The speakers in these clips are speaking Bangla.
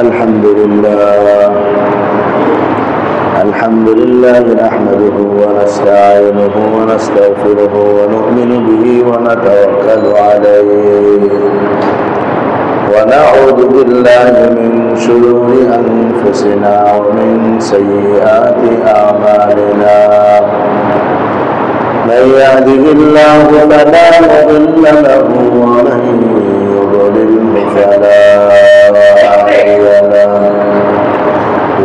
الحمد لله نحمده ونستعينه ونستغفره ونؤمن به ونتوكل عليه ونعوذ بالله من شرور أنفسنا ومن سيئات أعمالنا من يهده الله فلا مضل له ومن يضلله فلا هادي له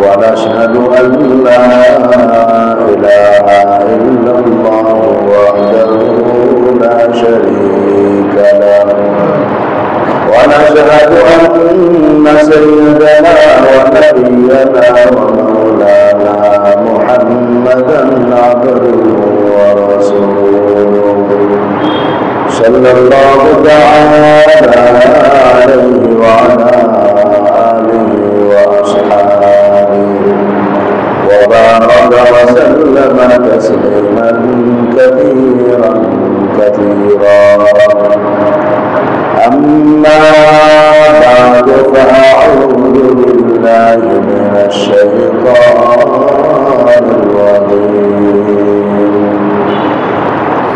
ونشهد أن لا إله إلا الله وحده لا شريك له ونشهد أن سيدنا ونبينا ومولانا محمدا عبده ورسوله صلى الله تعالى عليه وعلى آله وأصحابه وبارك وسلم تسليما كثيرا أما بعد فأعوذ بالله من الشيطان الرجيم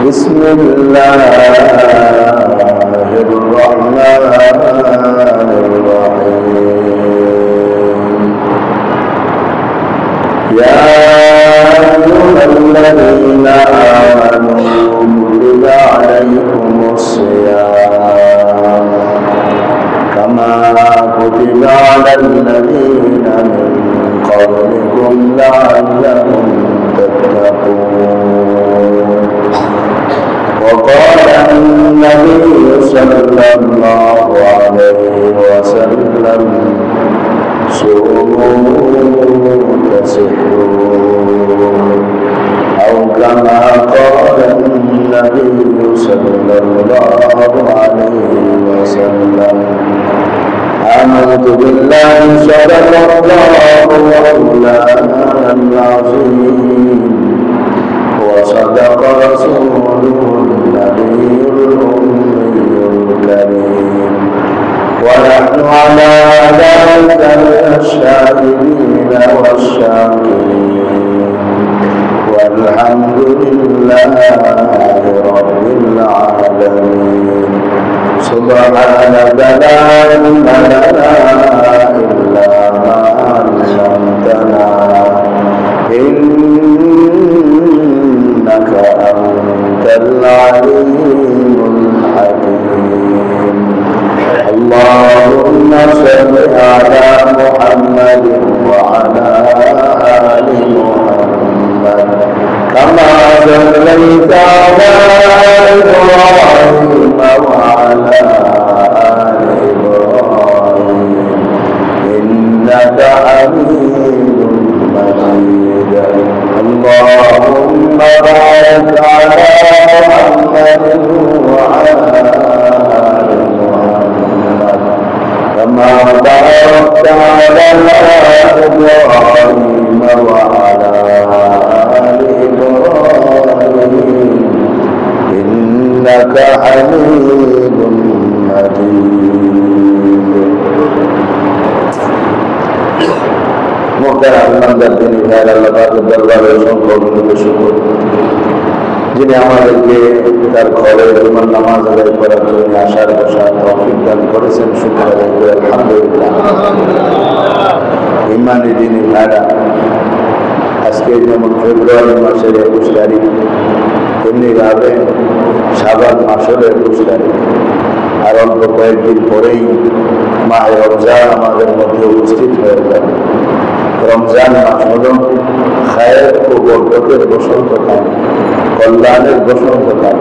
بسم الله الرحمن الرحيم يا أيها الذين آمنوا كتب عليكم الصيام كما كتب على الذين من قبلكم لعلكم تتقون وقال النبي صلى الله عليه وسلم صوموا تصحوا أو كما قال النبي صلى الله عليه وسلم آمنت بالله صدق الله مولانا العظيم وصدق رسوله النبي الأمي الكريم ونحن على ذلك من الشاهدين والشاكرين والحمد لله رب العالمين سبحانك لا علم لنا إلا ما علمتنا إنك أنت العليم الحكيم اللهم صل على محمد وعلى آل محمد كما صليت على إبراهيم وعلى آل إبراهيم إنك حميد مجيد اللهم بارك على محمد وعلى آل محمد كما باركت على إبراهيم وعلى آل إبراهيم إنك حميد مجيد মুহতারাম ইমানদার দিনী ভাইয়ের আল্লাহ পাকের দরবারে অসংখ্য অগণিত শুকর যিনি আমাদেরকে তার ঘরে জুমার নামাজ আদায় করার জন্য আসার বসার তৌফিক দান করেছেন শুকর আদায় করে আলহামদুলিল্লাহ। ইমানি দিনী ভাইরা, আজকে যেমন ফেব্রুয়ারি মাসের 21 তারিখ, তেমনিভাবে শাবান মাসের 21 তারিখ, আর অল্প কয়েকদিন পরেই মাহে রমজান আমাদের মধ্যে উপস্থিত হয়ে যাবে। রমজান মাস হল খায়ের ও বরকতের বসন্তকাল, কল্যাণের বসন্তকাল।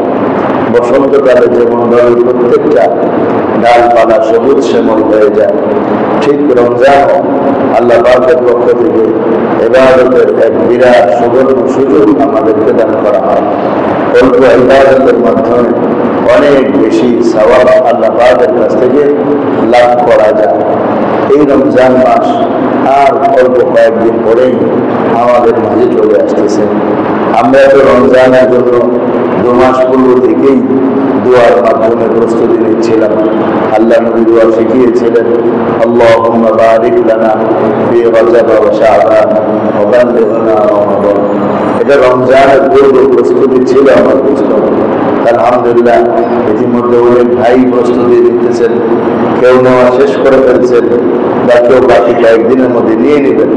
বসন্তকালে যেমন ভাবে প্রত্যেকটা ডালপালা সবুজ শ্যামল হয়ে যায়, ঠিক রমজানও আল্লাহ পাকের পক্ষ থেকে ইবাদতের এক বিরাট সুবর্ণ সুযোগ আমাদেরকে দান করা হয়। অল্প ইবাদতের মাধ্যমে অনেক বেশি সওয়াব আল্লাহ পাকের কাছ থেকে লাভ করা যায়। এই রমজান মাস আর অল্প কয়েকদিন পরেই আমাদের মাঝে চলে আসতেছে। আমরা তো রমজানের জন্য 2 মাস পূর্ব থেকেই দোয়ার মাধ্যমে প্রস্তুতি নিচ্ছিলাম। আল্লাহ নবী দোয়া শিখিয়েছিলেন, আল্লাহুম্মা বারিক লানা ফি রজব ওয়া শাবান ওয়া বাল্লিগনা রমাদান। এটা রমজানের পূর্ব প্রস্তুতি ছিল আমার বুঝলো। আলহামদুলিল্লাহ, ইতিমধ্যে অনেক ভাই প্রস্তুতি নিতেছেন, কেউ নেওয়া শেষ করে ফেলছেন, বা কেউ বাকি কয়েকদিনের মধ্যে নিয়ে নেবেন।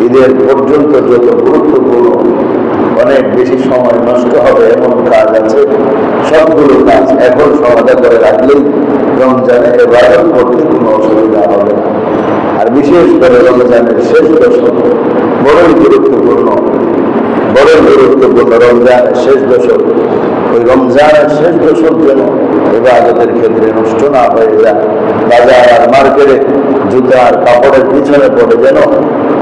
ঈদের পর্যন্ত যত গুরুত্বপূর্ণ, অনেক বেশি সময় নষ্ট হবে এমন কাজ আছে, সবগুলো কাজ এখন সমাধা করে রাখলেই রমজানে ইবাদত করতে কোনো অসুবিধা হবে না। আর বিশেষ করে রমজানের শেষ দশক বড়ই গুরুত্বপূর্ণ, রমজানের শেষ দশক। ওই রমজানের শেষ দশক যেন ইবাদতের ক্ষেত্রে নষ্ট না হয়ে যায়, বাজার আর মার্কেটে জুতা আর কাপড়ের পিছনে পড়ে যেন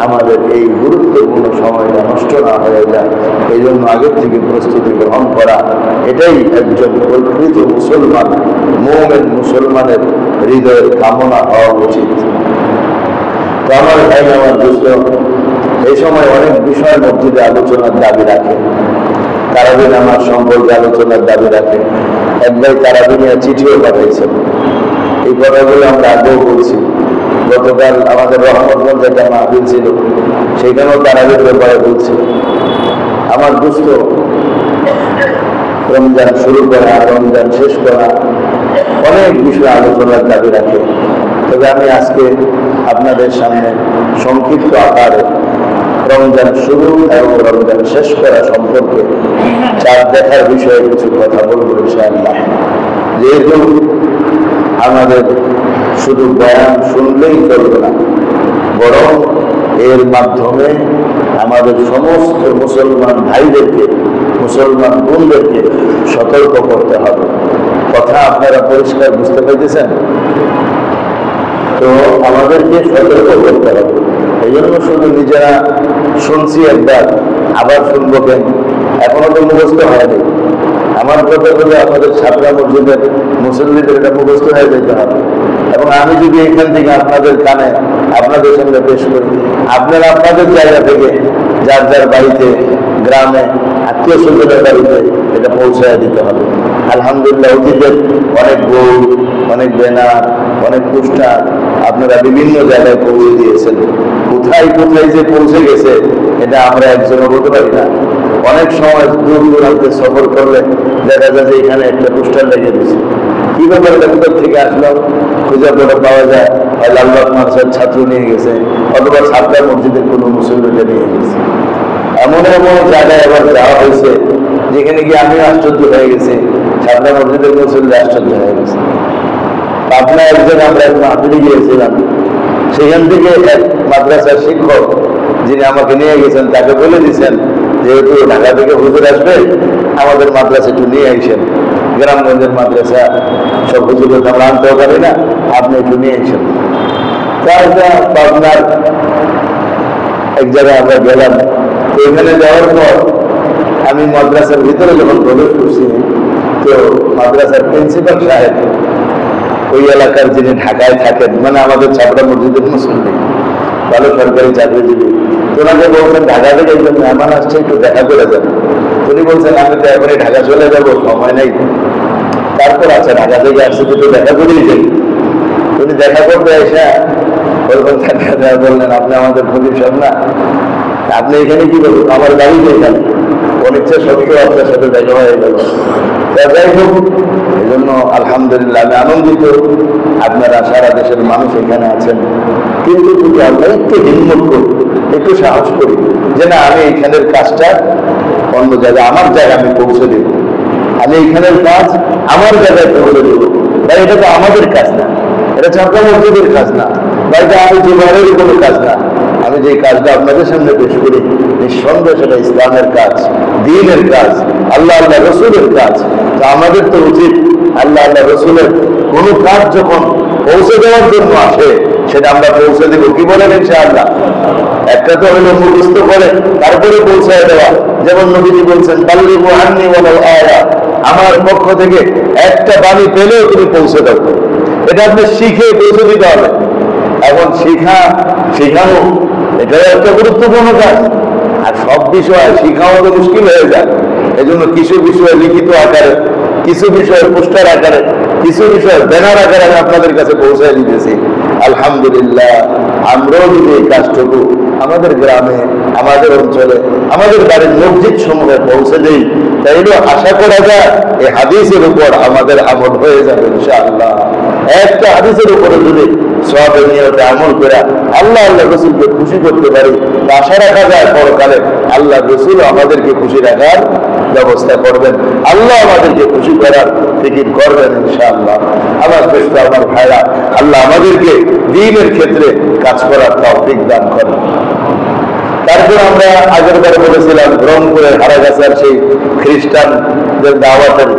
আমাদের এই গুরুত্বপূর্ণ সময়টা নষ্ট না হয়ে যায়। এই জন্য আগের থেকে প্রস্তুতি গ্রহণ করা, এটাই একজন প্রকৃত মুসলমান, মুমিন মুসলমানের হৃদয়ের কামনা হওয়া উচিত। তো আমার ভাই, আমার দোস্ত, এই সময় অনেক বিষয় মসজিদে আলোচনার দাবি রাখে। তারাবি নামাজ সম্পর্কে আলোচনার দাবি রাখে। এক ভাই তারাবি নিয়ে চিঠিও পাঠাইছেন। এই কথাগুলো আমরা আগেও বলছি। গতকাল আমাদের রহমতগঞ্জ একটা মাহফিল ছিল, সেখানেও তারাবির ব্যাপারে বলছি। আমার দোস্ত, রমজান শুরু করা, রমজান শেষ করা, অনেক বিষয় আলোচনার দাবি রাখে। তবে আমি আজকে আপনাদের সামনে সংক্ষিপ্ত আকারে রমজান শুরু এবং রমজান শেষ করা সম্পর্কে চাঁদ দেখার বিষয়ে কিছু কথা বলবো ইনশাআল্লাহ। যেহেতু আমাদের শুধু বয়ান শুনলেই চলবে না, বরং এর মাধ্যমে আমাদের সমস্ত মুসলমান ভাইদেরকে, মুসলমান বোনদেরকে সতর্ক করতে হবে। কথা আপনারা পরিষ্কার বুঝতে পারতেছেন? তো আমাদেরকে সতর্ক করতে হবে। এই জন্য শুধু নিজেরা শুনছি একবার, আবার শুনবো কেন? এখনো তো মুখস্থ হয়নি। আমার কথা হলে আমাদের ছাত্রা মসজিদের মুসল্লিদের এটা মুখস্থ হয়ে যেতে হবে। এবং আমি যদি এখান থেকে আপনাদের কানে, আপনাদের সঙ্গে পেশ করি, আপনারা আপনাদের জায়গা থেকে যার যার বাড়িতে, গ্রামে, আত্মীয় স্বজনের বাড়িতে এটা পৌঁছায় দিতে হবে। আলহামদুলিল্লাহ, অতীতের অনেক বই, অনেক ব্যানার, অনেক পোস্টার আপনারা বিভিন্ন জায়গায় পৌঁছে দিয়েছেন। কোথায় কোথায় যে পৌঁছে গেছে এটা আমরা একজনও বলতে পারি না। অনেক সময় দূর দূরান্তে সফর করলে দেখা যায় যে এখানে একটা পোস্টার লেগে দিয়েছে। কি ব্যাপার, কোথার থেকে আসলো খুঁজে পড়ে পাওয়া যায়, হয় লালবাগ মাদ্রাসার ছাত্র নিয়ে গেছে, অথবা ছাত্রা মসজিদের কোনো মুসল্লিকে নিয়ে গেছে। এমন এমন জায়গায় এবার যাওয়া হয়েছে যেখানে গিয়ে আমি আশ্চর্য হয়ে গেছি, ছাত্রা মসজিদের মুসল্লি আশ্চর্য হয়ে গেছে। পাবনা একজন আমরা এক মাহফিলে গিয়েছিলাম, সেখান থেকে এক মাদ্রাসার শিক্ষক যিনি আমাকে নিয়ে গেছেন তাকে বলে দিয়েছেন, যেহেতু ঢাকা থেকে হুজুর আসবে, আমাদের মাদ্রাসা একটু নিয়ে আসেন। গ্রামগঞ্জের মাদ্রাসা সব হুজুরকে আমরা আনতেও পারি না, আপনি একটু নিয়ে আসেন। তারটা পাবনার এক জায়গায় আমরা গেলাম। তো এখানে যাওয়ার পর আমি মাদ্রাসার ভিতরে যখন প্রবেশ করছি, তো মাদ্রাসার প্রিন্সিপাল সাহেব, ওই এলাকার যিনি ঢাকায় থাকেন, মানে আমাদের ছাপড়া মসজিদের মুসল্লি, ভালো সরকারি চাকরিজীবী, ওনাকে বলছেন ঢাকা থেকে একজন মেহমান আসছে, একটু দেখা করে যান। উনি বলছেন আমি তো এখনই ঢাকা চলে যাব, সময় নেই। তারপর আচ্ছা, ঢাকা থেকে আসছে তো দেখা করেই যাই। উনি দেখা করতে এসে বললেন, আপনি আমাদের খলিফ সাহেব না, আপনি এখানে কি বলবেন? আমার বাড়িতে এখানে। অনিচ্ছা সত্ত্বেও আপনার সাথে দেখা হয়ে গেল। যাই হোক, এই জন্য আলহামদুলিল্লাহ আমি আনন্দিত আপনারা সারা দেশের মানুষ এখানে আছেন। কিন্তু যদি আমরা একটু হিম্মত করি, একটু সাহস করি যে না, আমি এখানের কাজটা অন্য জায়গায়, আমার জায়গায় আমি পৌঁছে দেব, আমি এখানের কাজ আমার জায়গায় পৌঁছে দেবো, বা এটা তো আমাদের কাজ না, এটা ছাত্র মসজিদের কাজ না, বা এটা আমি জীবনের কোনো কাজ না। আমি যে কাজটা আপনাদের সামনে পেশ করি, নিঃসন্দেহে সেটা ইসলামের কাজ, দ্বীনের কাজ, আল্লাহ আল্লাহ রসুলের কাজ। তো আমাদের তো উচিত আল্লাহ আল্লাহ রসুলের কোনো কাজ যখন পৌঁছে দেওয়ার জন্য আসে, সেটা আমরা পৌঁছে দেবো। কি বলেন ইনশাআল্লাহ? একটা তো হলো মুখস্থ করে তারপরে পৌঁছায় দেওয়া। যেমন নবীজি বলছেন, বাল্লিগু আন্নী ওয়ালাউ আয়া, আমার পক্ষ থেকে একটা বাণী পেলেও তুমি পৌঁছে দাও। এটা আপনি শিখে পৌঁছে দিতে হবে। এখন শিখানো এটাও একটা গুরুত্বপূর্ণ কাজ। আর সব বিষয় শিখাও তো মুশকিল হয়ে যায়। এজন্য কিছু বিষয় লিখিত আকারে, কিছু বিষয় পোস্টার আকারে, কিছু বিষয় ব্যানার আকারে আমি আপনাদের কাছে পৌঁছায় দিতেছি। আলহামদুলিল্লাহ, আমরাও যদি এই কাজটুকু আমাদের গ্রামে, আমাদের অঞ্চলে, আমাদের বাড়ির মসজিদ সমূহে পৌঁছে দেই, তাইলেও আশা করা যায় এই হাদিসের উপর আমাদের আমল হয়ে যাবে ইনশাআল্লাহ। একটা হাদিসের উপরে যদি সওয়াবের নিয়তে আমল করে আল্লাহ রসুলকে খুশি করতে পারি, আশা রাখা যায় পরকালে আল্লাহ রসুল আমাদেরকে খুশি রাখার ব্যবস্থা করবেন, আল্লাহ আমাদেরকে খুশি করার ফিকির করবেন ইনশাআল্লাহ। আমার দোস্ত, আমার ভাইরা, আল্লাহ আমাদেরকে দ্বীনের ক্ষেত্রে কাজ করার তৌফিক দান করেন। তারপর আমরা আগের বারে বলেছিলাম রংপুরের হারাগাছার সেই খ্রিস্টানদের দাওয়াতের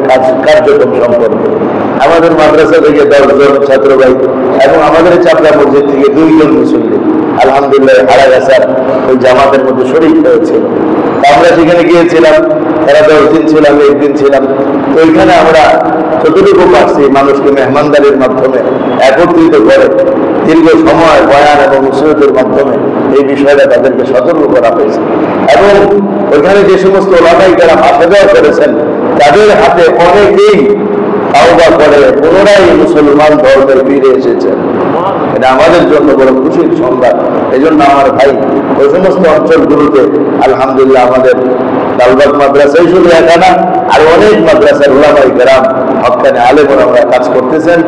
কার্যক্রম সম্পর্কে। আমাদের মাদ্রাসা থেকে 10 জন ছাত্র ভাই এবং আমাদের চাপড়া মসজিদ থেকে 2 জন মুসল্লি আলহামদুলিল্লাহ হারাগাছার ওই জামাতের মধ্যে শরীক হয়েছিল। আমরা সেখানে গিয়েছিলাম, এরা 10 দিন ছিলাম, 1 দিন ছিলাম। তো ওইখানে আমরা যতটুকু পারছি মানুষকে মেহমানদারির মাধ্যমে একত্রিত করে দীর্ঘ সময় বয়ান এবং নসিহতের মাধ্যমে এই বিষয়টা তাদেরকে সতর্ক করা হয়েছে। এবং ওইখানে যে সমস্ত ওলামায়ে কেরাম আসা যাওয়া করেছেন তাদের হাতে অনেকেই তাওবা করে পুনরায় মুসলমান ধর্মে ফিরে এসেছেন। এটা আমাদের জন্য বড় খুশির সংবাদ। এই জন্য আমার ভাই ওই সমস্ত অঞ্চলগুলোতে আলহামদুলিল্লাহ আমাদের লালবাগ মাদ্রাসায় শুধু একা না, আর অনেক মাদ্রাসার ওলামায়ে কেরাম হক্কানি আলেমরা আমরা কাজ করতেছেন।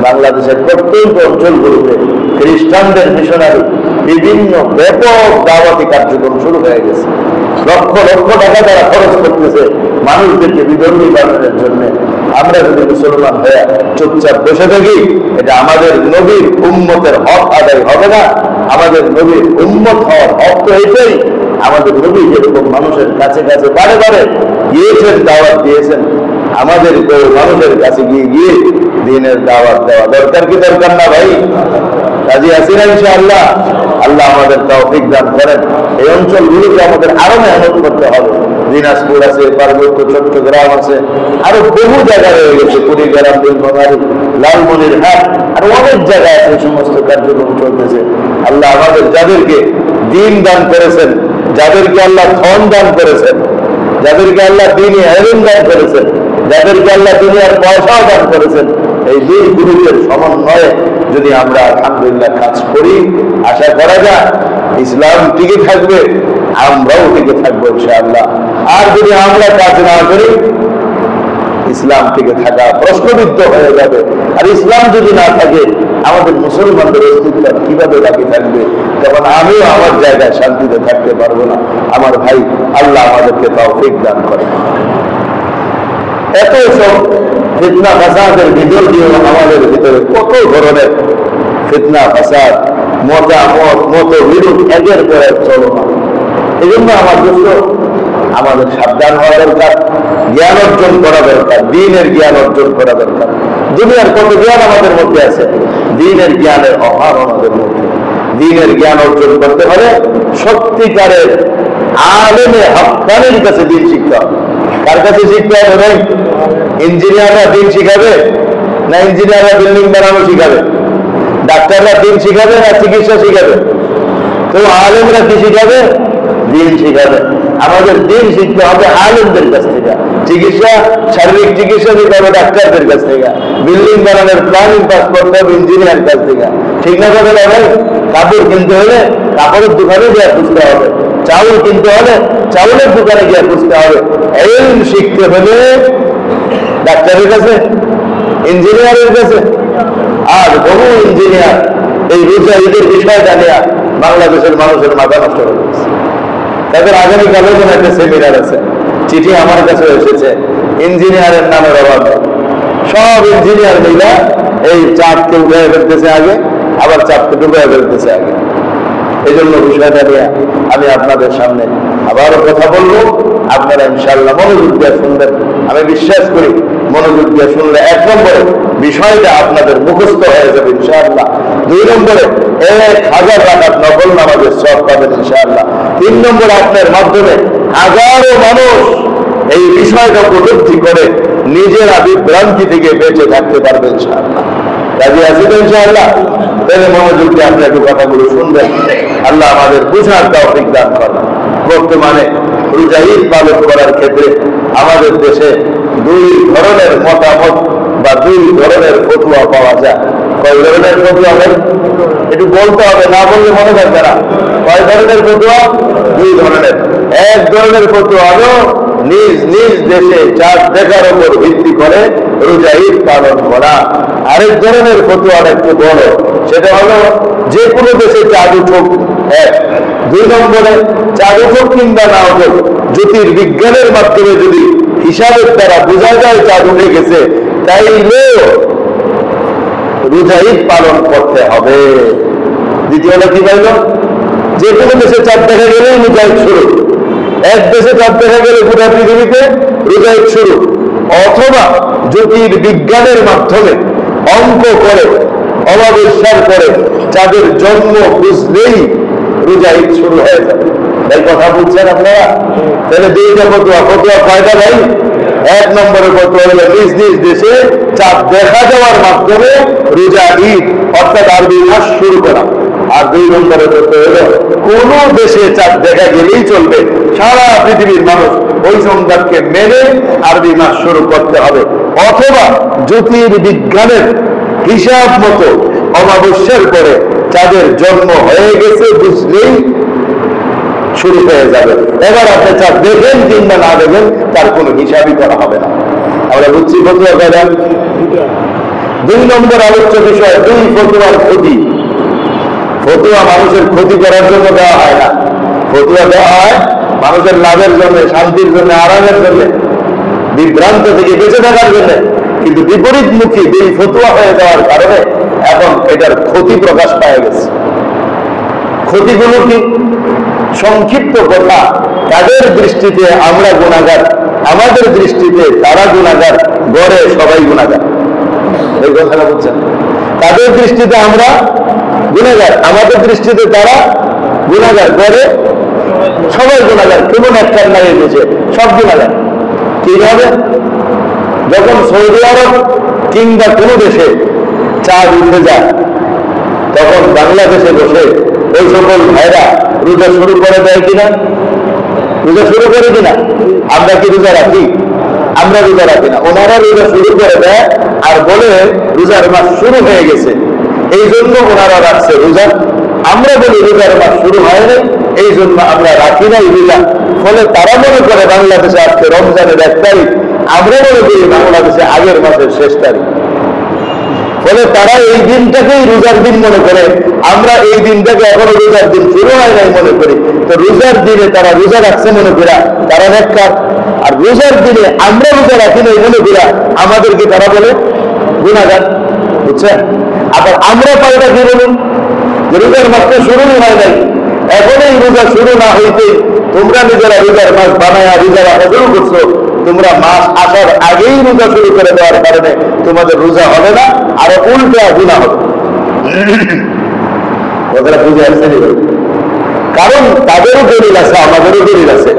বাংলাদেশের প্রত্যেক অঞ্চলগুলোতে খ্রিস্টানদের মিশনারি বিভিন্ন ব্যাপক দাওয়াতি কার্যক্রম শুরু হয়ে গেছে। লক্ষ লক্ষ টাকা তারা খরচ করতেছে মানুষদেরকে বিধর্মী বানানোর জন্য। আমরা যদি মুসলমান হয়ে চুপচাপ বসে থাকি, এটা আমাদের নবীর উম্মতের হক আদায় হবে না। আমাদের নবীর উম্মত হওয়ার হক তো এটাই, আমাদের নবী যেরকম মানুষের কাছে কাছে বারে বারে গিয়েছেন, দাওয়াত দিয়েছেন, আমাদের মানুষের কাছে গিয়ে গিয়ে দ্বীনের দাওয়াত দেওয়া দরকার কি দরকার না ভাই? রাজি আছি না ইনশাআল্লাহ? আল্লাহ আমাদের তৌফিক দান করেন। এই অঞ্চলগুলোকে আমাদের আরো মেহনত করতে হবে। দিনাজপুর আছে, পার্বত্য চট্টগ্রাম আছে, আরো বহু জায়গা রয়ে গেছে, কুড়িগ্রাম, বেলবাগাড়ি, লালমনিরহাট, আর অনেক জায়গায় আছে সমস্ত কার্যক্রম চলতেছে। আল্লাহ আমাদের যাদেরকে দ্বীন দান করেছেন, যাদেরকে আল্লাহ ধন দান করেছেন, যাদেরকে আল্লাহ দ্বীনি ইলম দান করেছেন, যাদেরকে আল্লাহ দুনিয়ার পয়সাও দান করেছেন, এই 2 গ্রুপের সমন্বয়ে যদি আমরা আলহামদুলিল্লাহ কাজ করি, আশা করা যায় ইসলাম টিকে থাকবে, আমরাও টিকে থাকবো ইনশাআল্লাহ। আর যদি আমরা কাজ না করি, ইসলাম টিকে থাকা প্রশ্নবিদ্ধ হয়ে যাবে। আর ইসলাম যদি না থাকে, আমাদের মুসলমানদের অস্তিত্ব কিভাবে বাকি থাকবে? তখন আমিও আমার জায়গায় শান্তিতে থাকতে পারবো না। আমার ভাই, আল্লাহ আমাদেরকে তৌফিক দান করে। এত সব ফিতনা ফাসাদের ভিতর দিয়ে আমাদের ভিতরে কত ধরনের ফিতনা ফাসাদ, মতামত, মতবিরোধ একের পর এক চলমান। এই জন্য আমার দোস্ত, আমাদের সাবধান হওয়া দরকার, জ্ঞান অর্জন করা দরকার, দ্বীনের জ্ঞান অর্জন করা দরকার। দুনিয়ার কত জ্ঞান আমাদের মধ্যে আছে, দ্বীনের জ্ঞানের অভাব আমাদের মধ্যে। দ্বীনের জ্ঞান অর্জন করতে হলে সত্যিকারের আলেমে হক্কানির কাছে দ্বীন শিখতে হবে। কার কাছে শিখতে হবে ভাই? ইঞ্জিনিয়াররা দ্বীন শিখাবে না ইঞ্জিনিয়াররা বিল্ডিং বানানো শিখাবে? ডাক্তাররা দ্বীন শিখাবে না চিকিৎসা শিখাবে? তো আলেমরা কি শিখাবে? দ্বীন শিখাবে। আমাদের দ্বীন শিখতে হবে আলেমদের কাছ থেকে। চিকিৎসা, শারীরিক চিকিৎসা দিতে হবে ডাক্তারদের কাছ থেকে। বিল্ডিং বানানোর প্ল্যানিং পাস করতে হবে ইঞ্জিনিয়ার কাছ থেকে। ঠিক না কথা ভাই? কাপড় কিনতে হলে কাপড়ের দোকানে গিয়ে খুঁজতে হবে, চাউল কিনতে হলে চাউলের দোকানে গিয়ে খুঁজতে হবে। ইলম শিখতে হলে ডাক্তারের কাছে, ইঞ্জিনিয়ারের কাছে। আর বহু ইঞ্জিনিয়ার এই রোজা ঈদের বিষয়টা নিয়ে বাংলাদেশের মানুষের মাথা নষ্ট হয়ে গেছে। তাদের আগামীকালের জন্য একটা সেমিনার আছে, চিঠি আমার কাছে এসেছে, ইঞ্জিনিয়ারের নামের অভাব নেই। সব ইঞ্জিনিয়ার মিলা এই চাপকে উঠে ফেলতেছে আগে, আবার চাপকে ডুবে ফেলতেছে আগে। এই জন্য বিষয়টা নিয়ে আমি আপনাদের সামনে আবারও কথা বলবো। আপনারা ইনশাআল্লাহ মনোযোগ দিয়ে শুনবেন। আমি বিশ্বাস করি মনোযোগ দিয়ে শুনলে 1 নম্বরে বিষয়টা আপনাদের মুখস্থ হয়ে যাবে ইনশাআল্লাহ। 2 নম্বরে 1000 রাকাত নফল নামাজের সওয়াব পাবেন ইনশাআল্লাহ। 3 নম্বরে আপনার মাধ্যমে হাজারো মানুষ এই বিষয়টা উপলব্ধি করে নিজেরা বিভ্রান্তি থেকে বেঁচে থাকতে পারবে ইনশাআল্লাহ। রাজি আছেন ইনশাআল্লাহ? তাহলে মনোযোগ দিয়ে আপনি একটু কথাগুলো শুনবেন। আল্লাহ আমাদের বুঝার তৌফিক দান করেন। বর্তমানে রোজা ঈদ পালন করার ক্ষেত্রে আমাদের দেশে দুই ধরনের মতামত বা দুই ধরনের ফতোয়া পাওয়া যায়। কয় ধরনের ফতোয়া? একটু বলতে হবে, না বললে মনে থাকবে না। কয় ধরনের ফতোয়া? দুই ধরনের। এক ধরনের ফতোয়া হলো নিজ নিজ দেশে চাঁদ দেখার উপর ভিত্তি করে রোজা ঈদ পালন করা। আরেক ধরনের ফতোয়াটা একটু বড়, সেটা হলো যে কোনো দেশে চাঁদ উঠুক এক। দুই নম্বরে চাঁদ উঠুক কিংবা না উঠুক, জ্যোতির্বিজ্ঞানের মাধ্যমে যদি হিসাবের দ্বারা বোঝা যায় চাঁদ উঠে গেছে, তাইলে রোজা ঈদ পালন করতে হবে। দ্বিতীয়টা কি বলল? যে কোনো দেশে চাঁদ দেখা গেলেই রোজা ঈদ শুরু। এক দেশে চাঁদ দেখা গেলে গোটা পৃথিবীতে রোজা ঈদ শুরু। অথবা জ্যোতির্বিজ্ঞানের মাধ্যমে অঙ্ক করে অমাবস্যার করে চাঁদের জন্ম বুঝলেই রোজা ঈদ শুরু হয়ে যাবে। এই কথা বলছেন আপনারা? তাহলে দুইটা ফতোয়া। ফতোয়া কয়টা ভাই? এক নম্বরের ফতোয়া হলো নিজ নিজ দেশে চাঁদ দেখা যাওয়ার মাধ্যমে রোজা ঈদ অর্থাৎ আরবি মাস শুরু করা। আর দুই নম্বরের ফতোয়া হলো কোন দেশে চাঁদ দেখা গেলেই চলবে, সারা পৃথিবীর মানুষ ওই সংবাদকে মেনে আরবি মাস শুরু করতে হবে। অথবা জ্যোতির্বিজ্ঞানের হিসাব মতো অমাবস্যার পরে চাঁদের জন্ম হয়ে গেছে বুঝলেই শুরু হয়ে যাবে। এবার আপনি চাঁদ দেখেন কিংবা না দেখেন তার কোনো হিসাবই করা হবে না। আমরা বুঝছি ফতোয়া কয়টা? দুই নম্বর আলোচ্য বিষয় দুই ফতোয়ার ক্ষতি। ফতোয়া মানুষের ক্ষতি করার জন্য দেওয়া হয় না। ফতোয়া দেওয়া হয় মানুষের লাভের জন্য, শান্তির জন্য, আরামের জন্য, বিভ্রান্ত থেকে বেঁচে থাকার জন্য। কিন্তু বিপরীতমুখী দুই ফতোয়া হয়ে যাওয়ার কারণে এখন এটার ক্ষতি প্রকাশ পাওয়া গেছে। ক্ষতিগুলো কি? সংক্ষিপ্ত কথা, তাদের দৃষ্টিতে আমরা গুনাহগার, আমাদের দৃষ্টিতে তারা গুনাহগার, গড়ে সবাই গুনাহগার। এই কথাটা বুঝছেন? তাদের দৃষ্টিতে আমরা গুনাহগার, আমাদের দৃষ্টিতে তারা গুনাহগার, গড়ে সবাই গুনাহগার। কেমন একটা নাই এসেছে, সব গুনাহগার। কিভাবে? যখন সৌদি আরব কিংবা কোনো দেশে চাঁদ উঠে যায়, তখন বাংলাদেশে বসে ওই সকল ভাইরা রোজা শুরু করে দেয় কিনা? রোজা শুরু করে কিনা? আমরা কি রোজা রাখি? আমরা রোজা রাখি না। ওনারা রোজা শুরু করে দেয় আর বলে রোজার মাস শুরু হয়ে গেছে, এই জন্য ওনারা রাখছে রোজা। আমরা বলি রোজার মাস শুরু হয় নাই, এই জন্য আমরা রাখি নাই রোজা। ফলে তারা মনে করে বাংলাদেশে আজকে রমজানের 1 তারিখ, আমরা মনে করি বাংলাদেশে আগের মাসের শেষ তারিখ। ফলে তারা এই দিনটাকেই রোজার দিন মনে করে, আমরা এই দিনটাকে এখনো রোজার দিন শুরু হয় নাই মনে করি। তো রোজার দিনে তারা রোজা রাখছে মনে করা, তারা নেককার। আর রোজার দিনে আমরা রোজা রাখি নাই মনে করা, আমাদেরকে তারা বলে গুনাহগার। বুঝছেন? আবার আমরা পাল্টা কি বলুন, যে রোজার মাসটা শুরু হয় নাই, এখন এই রোজা শুরু না হইতে তোমরা নিজেরা রোজার মাস বানায় রোজা রাখা শুরু করছো। তোমরা মাস আসার আগেই রোজা শুরু করে দেওয়ার কারণে তোমাদের রোজা হবে না, আর উল্টা গুনাহ হবে। কথাটা বুঝে আসছে? কারণ তাদেরও দলিল আছে, আমাদেরও দলিল আছে।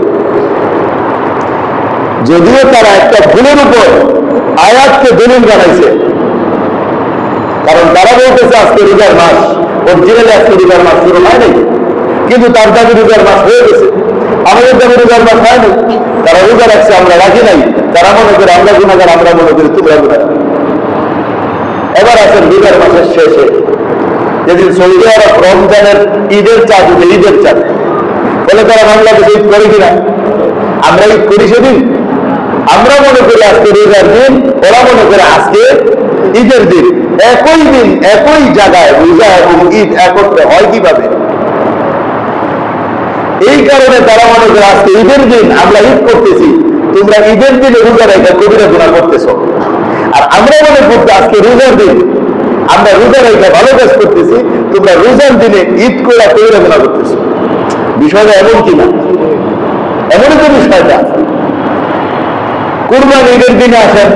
যদিও তারা একটা ভুলের উপর আয়াতকে দলিল বানাইছে, কারণ তারা বলতেছে আজকে রোজার মাস, অরিজিনালি আজকে রোজার মাস শুরু হয় নাই, কিন্তু তার দাবি রোজার মাস হয়ে গেছে। আমাদের দাবি রোজার মাস হয় নাই, তারা রোজা রাখছে, আমরা রাখি নাই। তারা মনে করে আমরা গুনাহগার, আমরা মনে করি তোমরা গুনাহগার। এবার আছেন রোজার মাসের শেষে, যেদিন সৌদি আরব রমজানের ঈদের চাঁদ উঠে, ঈদের চাঁদ, বলে তারা বাংলাদেশে ঈদ করে কিনা? আমরা ঈদ করি সেদিন। আমরা মনে করি আজকে রোজার দিন, ওরা মনে করে আজকে ঈদের দিন। একই দিন একই জায়গায় রোজা এবং ঈদ একত্রে হয় কিভাবে? এই কারণে তারা মনে করে আজকে ঈদের দিন, আমরা ঈদ করতেছি, তোমরা ঈদের দিনে রোজা রেখে কবিরা গুনাহ করতেছ। আর আমরা মনে করতে আজকে রোজার দিন, আমরা রোজা রেখে ভালো কাজ করতেছি, তোমরা রোজার দিনে ঈদ করে কবিরা গুনাহ করতেছ। বিষয়টা এমন কিনা? এমনই তো বিষয়টা। কুরবানি ঈদের দিনে আসেন,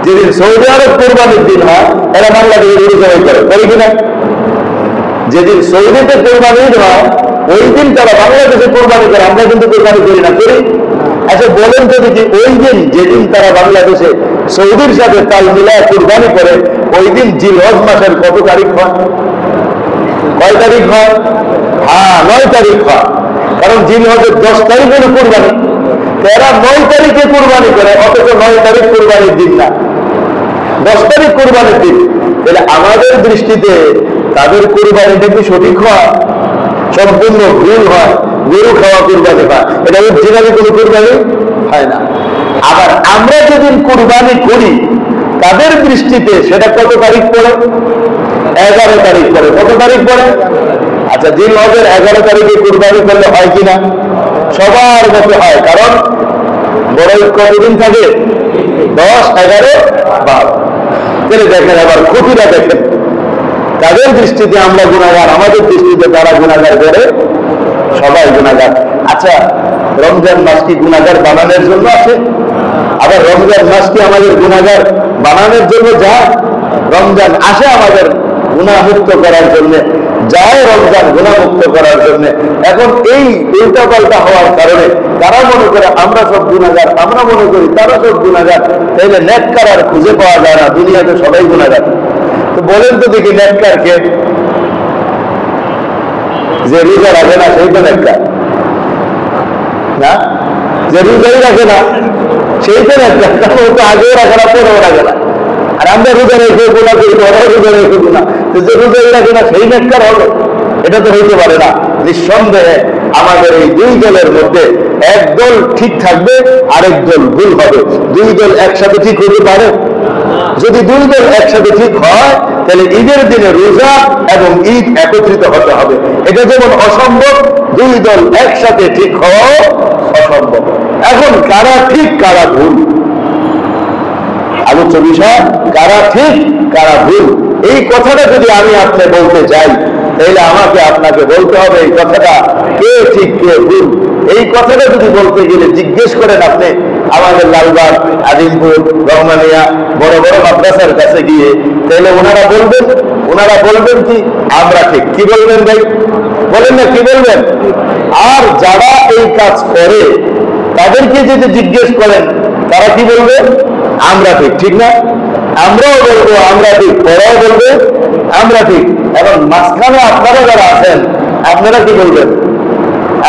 যেদিন সৌদি আরব কোরবানির দিন হয়, এরা বাংলাদেশে রোজা করে কিনা? যেদিন সৌদিতে কোরবানি ঈদ হয়, ওই দিন তারা বাংলাদেশে কোরবানি করে, আমরা কিন্তু কোরবানি করি না, করি? আচ্ছা বলেন তো দেখি, ওই দিন যেদিন তারা বাংলাদেশে সৌদির সাথে তাল মিলায় কোরবানি করে, ওই দিন জিলহজ মাসের কত তারিখ হয়? কয় তারিখ হয়? হ্যাঁ, 9 তারিখ হয়। কারণ জিলহজের 10 তারিখ হলো কুরবানি, এরা 9 তারিখে কুরবানি করে, অথচ 9 তারিখ কুরবানির দিন না, 10 তারিখ কুরবানির দিন। তাহলে আমাদের দৃষ্টিতে তাদের কুরবানিটা কি সঠিক হয়? সম্পূর্ণ ভুল হয়। গরু খাওয়া কুরবানি হয়, এটা অরিজিনালি কোনো কুরবানি হয় না। আবার আমরা যেদিন কুরবানি করি তাদের দৃষ্টিতে সেটা কত তারিখ পড়ে? 11 তারিখ পড়ে। কত তারিখ পড়ে? আচ্ছা, জিলহজের 11 তারিখে কুরবানি করলে হয় কিনা? সবার মতো হয়, কারণ বড় কতদিন থাকে? 10, 11, 12। তাহলে দেখেন, আবার ক্ষতিটা দেখেন, তাদের দৃষ্টিতে আমরা গুনাহগার, আমাদের দৃষ্টিতে তারা গুনাহগার করে, সবাই গুনাহগার। আচ্ছা, রমজান মাস কি গুনাহগার বানানোর জন্য আছে? আবার রমজান মাস কি আমাদের গুনাহগার বানানোর জন্য যায়? রমজান আসে আমাদের গুনাহমুক্ত করার জন্য, যায় রমজান গুনাহমুক্ত করার জন্য। এখন এই উল্টা পাল্টা হওয়ার কারণে তারা মনে করে আমরা সব গুনাহগার, আমরা মনে করি তারা সব গুনাহগার। তাইলে নেককার আর খুঁজে পাওয়া যায় না, দুনিয়াতে সবাই গুনাহগার। তো বলেন তো দেখি, নেককার কে? যে রোজা রাখে না সেই তো নেককার না? যে রোজাই রাখে না সেই তো নেককার, কারণ ও তো আগেও রাখে না, পরেও রাখে না। আর আমরা রোজা রেখে গুণা করি, ওরাও রোজা রেখে গুণা, যে রোজাই রাখে না সেই নেককার হবে? এটা তো হইতে পারে না। নিঃসন্দেহে আমাদের এই দুই দলের মধ্যে একদল ঠিক থাকবে, আরেক দল ভুল হবে। দুই দল একসাথে ঠিক হতে পারে? যদি দুই দল একসাথে ঠিক হয় তাহলে ঈদের দিনে রোজা এবং ঈদ একত্রিত হতে হবে। এটা যেমন অসম্ভব, দুই দল একসাথে ঠিক হওয়াও অসম্ভব। এখন কারা ঠিক কারা ভুল, আলোচ্য বিষয় কারা ঠিক কারা ভুল। এই কথাটা যদি আমি আপনি বলতে যাই তাহলে আমাকে আপনাকে বলতে হবে এই কথাটা কে ঠিক কে ভুল। এই কথাটা যদি বলতে গেলে জিজ্ঞেস করেন আপনি আমাদের লালবাগ, আজিমপুর, রহমানিয়া বড় বড় মাদ্রাসার কাছে গিয়ে, তাহলে ওনারা বলবেন কি আমরা ঠিক। কি বলবেন ভাই? বলেন না, কি বলবেন? আর যারা এই কাজ করে তাদেরকে যদি জিজ্ঞেস করেন তারা কি বলবে? আমরা ঠিক। ঠিক না? আমরাও বলবো আমরা ঠিক, ওরাও বলবে আমরা ঠিক। এবং মাঝখানে আপনারা যারা আছেন আপনারা কি বলবেন?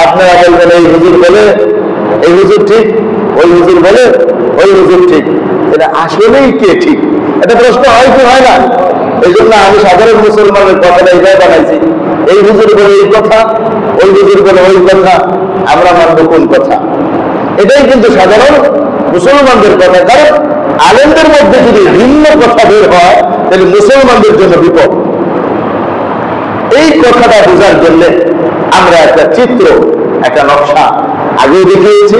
আপনারা বলবেন এই হুজুর বলে এই হুজুর ঠিক, ওই হুজুর বলে ওই হুজুর ঠিক। এটা আসলেই কে ঠিক? এটা প্রশ্ন হয় কি হয় না? এই জন্য আমি সাধারণ মুসলমানের কথাটা এটাই বানাইছি, এই হুজুর বলে এই কথা, ওই হুজুর বলে ওই কথা, আমরা মানবো কোন কথা? এটাই কিন্তু সাধারণ মুসলমানদের কথা। কারণ আলেমদের মধ্যে যদি ভিন্ন কথা বের হয় তাহলে মুসলমানদের জন্য বিপদ। এই কথাটা বোঝার জন্য আমরা একটা চিত্র, একটা নকশা আগেও দেখিয়েছি,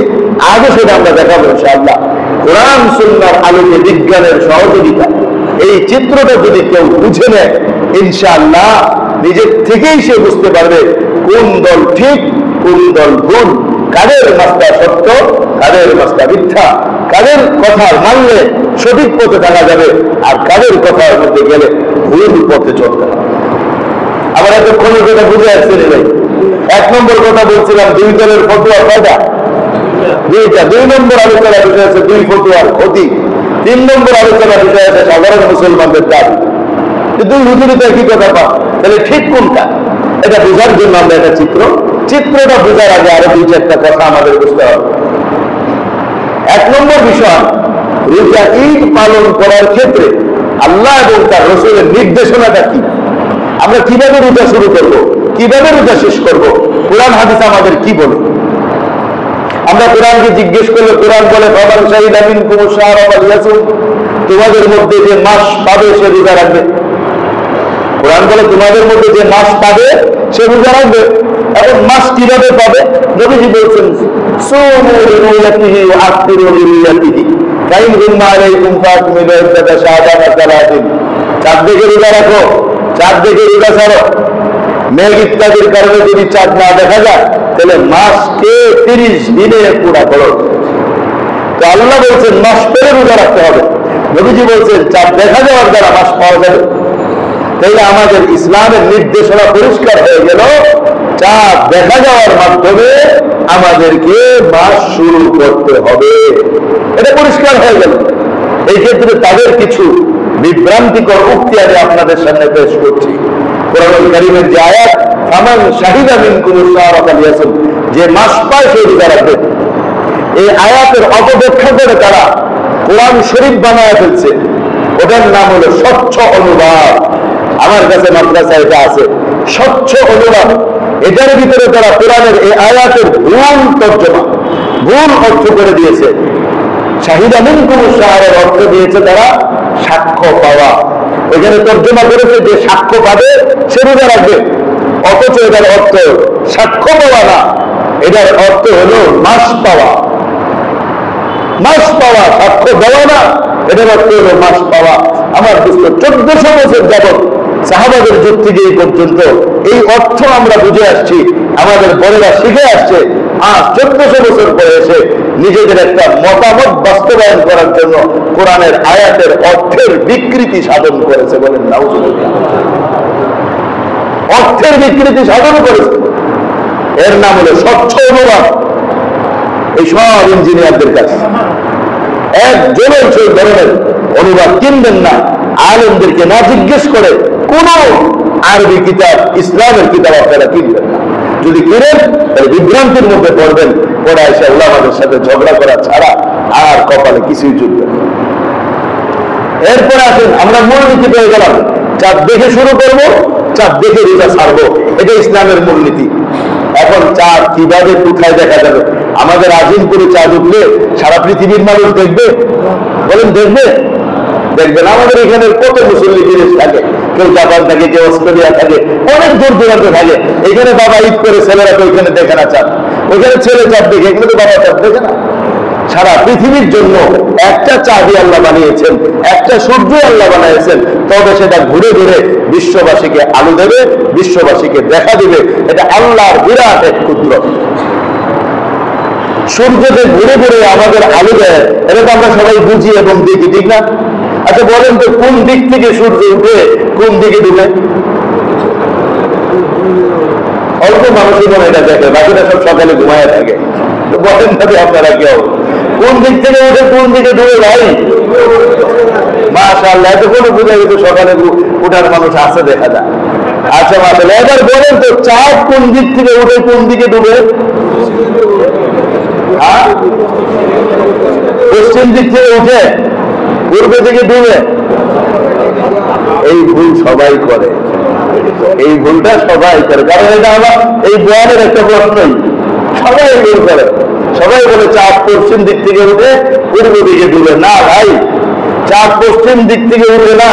আগে সেটা আমরা দেখাবো ইনশাআল্লাহ। কোরআন সুন্নাহর আলোকে বিজ্ঞানের সহযোগিতা, এই চিত্রটা যদি কেউ বুঝে নেয় ইনশাআল্লাহ নিজের থেকেই সে বুঝতে পারবে কোন দল ঠিক কোন দল ভুল, কাদের মাসটা সত্য কাদের মাসটা মিথ্যা, কাদের কথা মানলে সঠিক পথে থাকা যাবে আর কাদের কথার মধ্যে গেলে ভুল পথে চলতে হবে। আবার এতক্ষণের কথা বুঝে আসছেন ভাই। 1 নম্বর কথা বলছিলাম, দুই দলের ফতোয়া কয়টা? দুইটা। 2 নম্বর আলোচনা বিষয় আছে 2 ফতোয়ার ক্ষতি। 3 নম্বর আলোচনা বিষয় আছে সাধারণ মুসলমানদের দাবি। 2 হুজুরিতে একই কথা পান, তাহলে ঠিক কোনটা? এটা বোঝার জন্য আমরা একটা চিত্রটা বোঝার আগে আরো 2-4টা কথা আমাদের বুঝতে হবে। 1 নম্বর বিষয়, রোজা ঈদ পালন করার ক্ষেত্রে আল্লাহ এবং তার রাসূলের নির্দেশনাটা কি? আমরা কিভাবে রোজা শুরু করব, কিভাবে রোজা শেষ করব, কোরআন হাদিস আমাদের কি বলে? আমরা কোরআনকে জিজ্ঞেস করলে কোরআন বলে ফামান শাহিদা মিনকুম আশ-শাহরা ফালইয়াসুম, তোমাদের মধ্যে যে মাস পাবে সে রোজা রাখবে। কোরআন বলে তোমাদের মধ্যে যে মাস পাবে সে রোজা রাখবে। এখন মাস কিভাবে পাবে? নবীজি বলছেন সুমু লিরুয়াতিহি ওয়া আফতিরু লিরুয়াতিহি ফাইন গুম্মা আলাইকুম ফাকমিলু ইদ্দাতা শাবানা 30। চাঁদ দেখে রোজা রাখো, চাঁদ দেখে রোজা ছাড়ো। মেঘ ইত্যাদির কারণে যদি চাঁদ না দেখা যায় তাহলে মাসকে 30 দিনে পুরা করো। তো আল্লাহ বলছেন মাস পেরে রোজা রাখতে হবে, নবীজি বলছেন চাঁদ দেখা যাওয়ার দ্বারা মাস পাওয়া যাবে। তাইলে আমাদের ইসলামের নির্দেশনা পরিষ্কার হয়ে গেল, চাঁদ দেখা যাওয়ার মাধ্যমে আমাদেরকে মাস শুরু করতে হবে, এটা পরিষ্কার হয়ে গেল। এই ক্ষেত্রে তাদের কিছু বিভ্রান্তিকর উক্তি আমি আপনাদের সামনে পেশ করছি। কোরআনুল কারীমের যে আয়াত ফামান শাহিদা মিনকুম আশ-শাহরা ফালইয়াসুম, যে মাস পায় সে রোজা রাখবে। এই আয়াতের অপব্যাখ্যা করে তারা কোরআন শরীফ বানায় ফেলছে, ওটার নাম হলো স্বচ্ছ অনুবাদ। আমার কাছে মাদ্রাসা এটা আছে, স্বচ্ছ অনুবাদ। এটার ভিতরে তারা কোরআনের এই আয়াতের ভুল তর্জমা, ভুল অর্থ করে দিয়েছে। শাহিদা মিনকুম শাহরের অর্থ দিয়েছে তারা সাক্ষ্য পাওয়া, এখানে তর্জমা করেছে যে সাক্ষ্য পাবে সে রোজা রাখবে, অথচ এটার অর্থ সাক্ষ্য পাওয়া না, এটার অর্থ হলো মাস পাওয়া। মাস পাওয়া, সাক্ষ্য দেওয়া না, এটার অর্থ হলো মাস পাওয়া। আমার দোস্ত 1400 বছর যাবৎ সাহাবাদের যুগ থেকে এই পর্যন্ত এই অর্থ আমরা বুঝে আসছি, আমাদের বড়রা শিখে আসছে। আর 1400 বছর পরে এসে নিজেদের একটা মতামত বাস্তবায়ন করার জন্য কোরআনের আয়াতের অর্থের বিকৃতি সাধন করেছে। বলেন নাউজুবিল্লাহ, অর্থের বিকৃতি সাধন করেছে। এর নাম হলো স্বচ্ছ অনুবাদ। এই সব ইঞ্জিনিয়ারদের কাছে একজনের সেই ধরনের অনুবাদ কিনবেন না, আলেমদেরকে না জিজ্ঞেস করে কোন আরবি কিতাব, ইসলামের কিতাব আপনারা কিনবেন না। যদি কিনেন তাহলে বিভ্রান্তির মধ্যে পড়বেন, পড়া এসে উলামাদের সাথে ঝগড়া করা ছাড়া আর কপালে কিছুই জুটবে না। এরপরে আসেন, আমরা মূলনীতি পেয়ে গেলাম, চাঁদ দেখে শুরু করব, চাঁদ দেখে রোজা ছাড়বো, এটা ইসলামের মূলনীতি। এখন চাঁদ কিভাবে কোথায় দেখা যাবে? আমাদের আজিমপুরে চাঁদ উঠলে সারা পৃথিবীর মানুষ দেখবে? বলেন দেখবে? দেখবে না। আমাদের এখানে কত মুসল্লি বিদেশ থাকে, কেউ জাপান থাকে, কেউ অস্ট্রেলিয়া থাকে, অনেক দূর দূরান্তে থাকে। এখানে বাবা ঈদ করে ছেলেরা তো ওইখানে দেখে না চাঁদ, ওইখানে ছেলে চাঁদ দেখে, এখানে তো বাবা চাঁদ দেখে না। সারা পৃথিবীর জন্য একটা চাঁদই আল্লাহ বানিয়েছেন, একটা সূর্য আল্লাহ বানিয়েছেন, তবে সেটা ঘুরে ঘুরে বিশ্ববাসীকে আলো দেবে, বিশ্ববাসীকে দেখা দিবে। এটা আল্লাহর বিরাট এক কুদরত। সূর্যকে ঘুরে ঘুরে আমাদের আলো দেয়, এটা তো আমরা সবাই বুঝি এবং দেখি, ঠিক না? আচ্ছা বলেন তো, কোন দিক থেকে সূর্য উঠে কোন দিকে ডুবে? অল্প মানুষই মনে এটা দেখে, বাকিটা সব সকালে ঘুমায় থাকে। তো বলেন ভাবে আপনারা কেউ কোন দিক থেকে উঠে কোন দিকে ডুবে? ভাই মাশাআল্লাহ, এতক্ষণ বুঝে গেছে সকালে উঠার মানুষ আছে, দেখা যায়। আচ্ছা মাশাআল্লাহ, এবার বলেন তো চাঁদ কোন দিক থেকে উঠে কোন দিকে ডুবে? পশ্চিম দিক থেকে উঠে পূর্ব দিকে ডুবে। এই ভুল সবাই করে, এই ভুলটা সবাই করে, কারণ এটা আমার এই বয়ানের একটা প্রশ্নই, সবাই ভুল করে। সবাই বলে চাঁদ পশ্চিম দিক থেকে উঠে পূর্ব দিকে ডুবে। না ভাই, চাঁদ পশ্চিম দিক থেকে উঠবে না,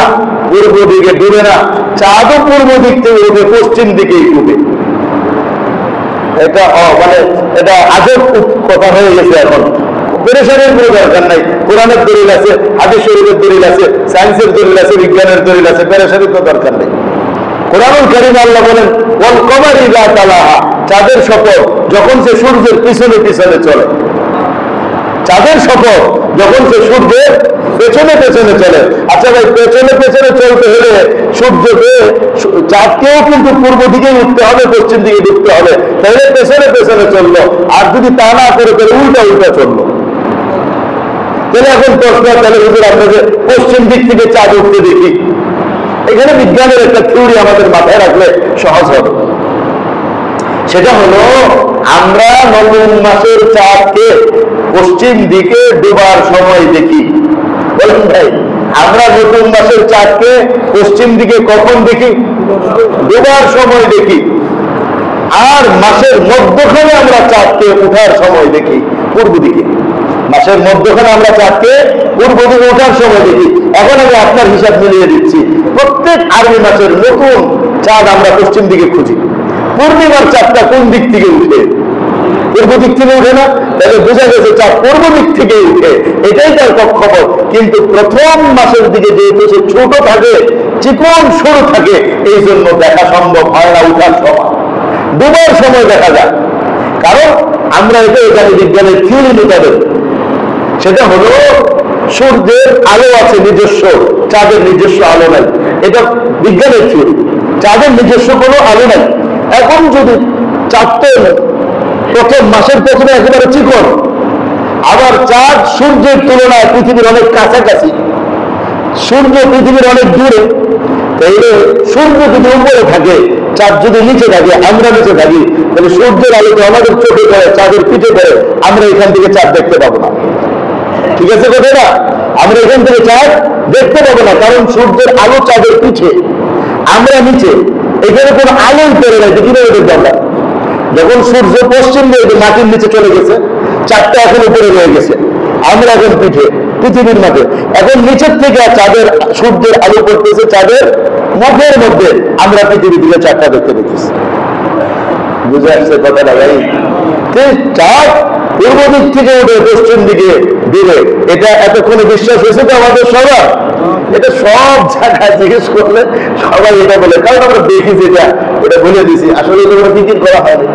পূর্ব দিকে ডুবে না, চাঁদও পূর্ব দিক থেকে উঠে পশ্চিম দিকেই ডুবে। এটা মানে এটা আজব কথা হয়ে গেছে। এখন পেরেশানির কোনো দরকার নাই, কোরআনের দলিল আছে, হাদিস শরীফের দলিল আছে, সায়েন্সের দলিল আছে, বিজ্ঞানের দলিল আছে, পেরেশানির তো দরকার নেই। কোরআনুল কারীমে আল্লাহ বলেন ওয়াল কমারি ইযা তালাহা, চাঁদের শপথ যখন সে সূর্যের পিছনে পিছনে চলে। চাঁদের শপথ যখন সে সূর্যের পেছনে পেছনে চলে। আচ্ছা ভাই, পেছনে পেছনে চলতে হলে সূর্যকে, চাঁদকেও কিন্তু পূর্ব দিকে উঠতে হবে, পশ্চিম দিকে ঢুকতে হবে, তাহলে পেছনে পেছনে চললো। আর যদি তা না করে তাহলে উল্টা উল্টা চললো। তাহলে এখন প্রশ্ন, তাহলে হুজুর আপনাকে পশ্চিম দিক থেকে চাঁদ উঠতে দেখি। এখানে বিজ্ঞানের একটা থিওরি আমাদের মাথায় রাখলে সহজ হবে। সেটা হলো, আমরা নবম মাসের চাঁদকে পশ্চিম দিকে ডোবার সময় দেখি। বলেন ভাই, আমরা নতুন মাসের চাঁদকে পশ্চিম দিকে কখন দেখি? ডোবার সময় দেখি। আর মাসের মধ্যখানে আমরা চাঁদকে উঠার সময় দেখি পূর্ব দিকে। মাসের মধ্যখানে আমরা চাঁদকে পূর্ব দিকে ওঠার সময় দেখি। এখন আমি আপনার হিসাব মিলিয়ে দিচ্ছি, প্রত্যেক আরবি মাসের নতুন চাঁদ আমরা পশ্চিম দিকে খুঁজি। পূর্ণিমার চাঁদটা কোন দিক থেকে উঠে? পূর্ব দিক থেকে উঠে না? তাহলে বোঝা গেছে চাঁদ পূর্ব দিক থেকে উঠে, এটাই তার কক্ষপথ। কিন্তু প্রথম মাসের দিকে যেহেতু সে ছোট থাকে, চিকন সরু থাকে, এই জন্য দেখা সম্ভব হয় না উঠার সময়, ডুবার সময় দেখা যায়। কারণ আমরা এটা এখানে বিজ্ঞানের থিওরি মোতাবেক, সেটা হলো সূর্যের আলো আছে নিজস্ব, চাঁদের নিজস্ব আলো নাই। এটা বিজ্ঞানের থিওরি, চাঁদের নিজস্ব কোনো আলো নাই। এখন যদি চাঁদটা প্রথম মাসের প্রথমে একেবারে চিকন, আবার চাঁদ সূর্যের তুলনায় পৃথিবীর অনেক কাছাকাছি, সূর্য পৃথিবীর অনেক দূরে, তাইলে সূর্য যদি উপরে থাকে চাঁদ যদি নিচে থাকে, আমরা নিচে থাকি, তাহলে সূর্যের আলোতে আমাদের চোখে পড়ে, চাঁদের পিঠে পড়ে, আমরা এখান থেকে চাঁদ দেখতে পাবো না। ঠিক আছে কথাটা? আমরা এখান থেকে চাঁদ দেখতে পাবো না, কারণ সূর্যের আলো চাঁদের পিঠে, আমরা নিচে, এখানে কোনো আলোই পড়ে নাই, কিভাবে দেখবো আমরা? যখন সূর্য পশ্চিম দিয়ে মাটির নিচে চলে গেছে, চাঁদটা এখন উপরে রয়ে গেছে, আমরা এখন পিঠে, পৃথিবীর মাঠে, এখন নিচের থেকে চাঁদের সূর্যের আলো পড়তেছে চাঁদের মুখের মধ্যে, আমরা পৃথিবী দিকে চাঁদটা দেখতে পেতেছি। বুঝে আসছে কথাটা ভাই? চাঁদ পূর্ব দিক থেকে উঠে পশ্চিম দিকে দিবে, এটা এতক্ষণে বিশ্বাস হয়েছে তো আমাদের সবার? এটা সব জায়গায় জিজ্ঞেস করলে সবাই এটা বলে, কারণ আমরা দেখি যেটা এটা বলে দিছি, আসলে এটা বিক্রি করা হয়নি।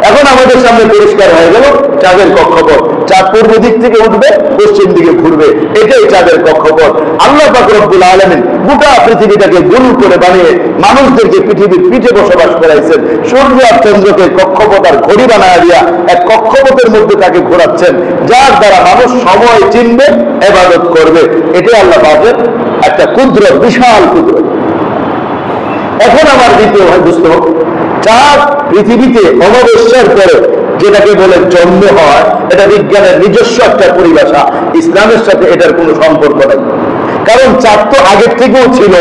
এখন আমাদের সামনে পরিষ্কার হয়ে গেল চাঁদের কক্ষপথ, চাঁদ পূর্ব দিক থেকে উঠবে, পশ্চিম দিকে ঘুরবে, এটাই চাঁদের কক্ষপথ। আল্লাহ পাক রব্বুল আলামিন গোটা পৃথিবীটাকে গোল করে বানিয়ে মানুষদেরকে পৃথিবীর পিঠে বসবাস করাইছেন। সূর্য আর চন্দ্রকে কক্ষপথ আর ঘড়ি বানায় দিয়া এক কক্ষপথের মধ্যে তাকে ঘোরাচ্ছেন, যার দ্বারা মানুষ সময় চিনবে, ইবাদত করবে। এটাই আল্লাহ পাকের একটা কুদরত, বিশাল কুদরত। এখন আমার দ্বিতীয় ভাই বুঝতে হবে, চাঁদ পৃথিবীতে অমাবস্যার পরে যেটাকে বলে জন্ম হয়, এটা বিজ্ঞানের নিজস্ব একটা পরিভাষা, ইসলামের সাথে এটার কোনো সম্পর্ক নেই। কারণ চাঁদ তো আগের থেকেও ছিল,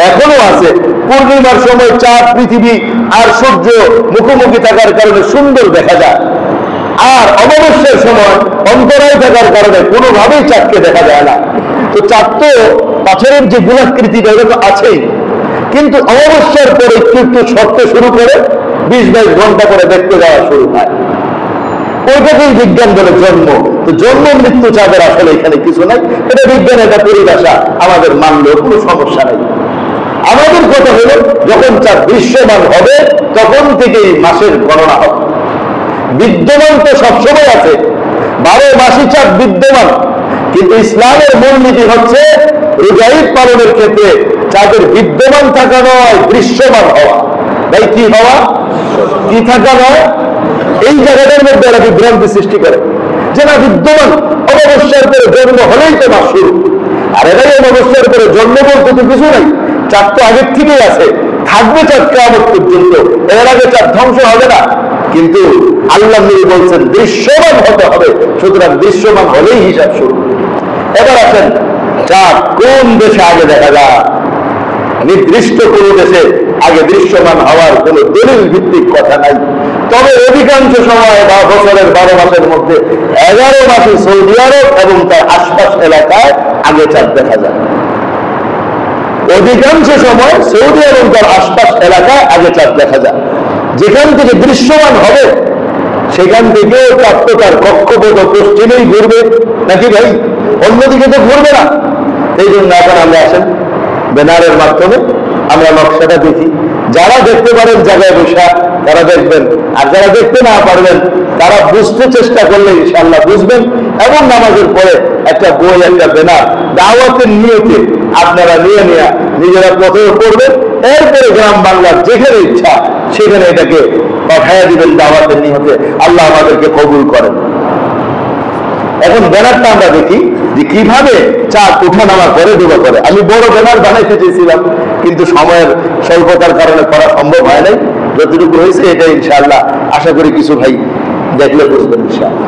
এখনো আছে। পূর্ণিমার সময় চাঁদ, পৃথিবী আর সূর্য মুখোমুখি থাকার কারণে সুন্দর দেখা যায়, আর অমাবস্যার সময় অন্তরায় থাকার কারণে কোনোভাবেই চাঁদকে দেখা যায় না। তো চাঁদ তো পাথরের যে গোলাকৃতিটা, এটা তো আছেই, কিন্তু অমাবস্যার পরে একটু একটু সরতে শুরু করে 20-22 ঘন্টা করে দেখতে যাওয়া শুরু হয়, ওইটাকেই বিজ্ঞান বলে জন্ম। তো জন্ম মৃত্যু চাঁদের আসলে এখানে কিছু নাই, এটা বিজ্ঞানের একটা পরিভাষা, আমাদের মানলেও কোনো সমস্যা নেই। আমাদের কথা হলো, যখন চাঁদ দৃশ্যমান হবে তখন থেকেই মাসের গণনা হবে। বিদ্যমান তো সবসময় আছে, 12 মাসই চাঁদ বিদ্যমান, কিন্তু ইসলামের মূলনীতি হচ্ছে রোজা ঈদ পালনের ক্ষেত্রে চাঁদের বিদ্যমান থাকা নয়, দৃশ্যমান হওয়া। ভাই কি হওয়া? কি থাকা নয়? এই জায়গাটার মধ্যে এরা বিভ্রান্তি সৃষ্টি করে যে না, বিদ্যমান, অমাবস্যার পরে জন্ম হলেই তো মাস শুরু। আর এরাই অমাবস্যার পরে জন্ম বলতে তো কিছু নাই, চাঁদ তো আগের থেকেই আছে, থাকবে চাঁদ কিয়ামত পর্যন্ত, এর আগে চাঁদ ধ্বংস হবে না। কিন্তু আল্লাহ নবী বলছেন দৃশ্যমান হতে হবে, সুতরাং দৃশ্যমান হলেই হিসাব শুরু। এবার আসেন, চাঁদ কোন দেশে আগে দেখা যায়? নির্দিষ্ট কোন দেশে আগে দৃশ্যমান হওয়ার কোন দলিল ভিত্তিক কথা নাই। তবে অধিকাংশ সময় বা বছরের 12 মাসের মধ্যে 11 মাসে সৌদি আরব এবং তার আশপাশ এলাকায় আগে চাঁদ দেখা যায়। অধিকাংশ সময় সৌদি এবং তার আশপাশ এলাকায় আগে চাঁদ দেখা যায়। যেখান থেকে দৃশ্যমান হবে সেখান থেকে চাঁদ তো তার কক্ষপথ পশ্চিমেই ঘুরবে, নাকি ভাই? অন্যদিকে তো ঘুরবে না। এই জন্য এখন আমরা আসেন ব্যানারের মাধ্যমে আমরা নকশাটা দেখি। যারা দেখতে পারেন জায়গায় বসা তারা দেখবেন, আর যারা দেখতে না পারবেন তারা বুঝতে চেষ্টা করলে ইনশাআল্লাহ বুঝবেন। এবং নামাজের পরে একটা বই, একটা ব্যানার দাওয়াতের নিয়তে আপনারা নিয়ে নিজেরা প্রথমে পড়বেন, এরপরে গ্রাম বাংলার যেখানে ইচ্ছা সেখানে এটাকে পাঠাইয়া দিবেন দাওয়াতের নিয়তে। আল্লাহ আমাদেরকে কবুল করেন। এখন ব্যানারটা আমরা দেখি যে কিভাবে চাঁদ ওঠানামা করে ডুবা করে। আমি বড় ব্যানার বানাইতে চেয়েছিলাম, কিন্তু সময়ের স্বল্পতার কারণে করা সম্ভব হয় নাই। যতটুকু হয়েছে এটা ইনশাআল্লাহ আশা করি কিছু ভাই দেখলে বুঝবেন ইনশাআল্লাহ।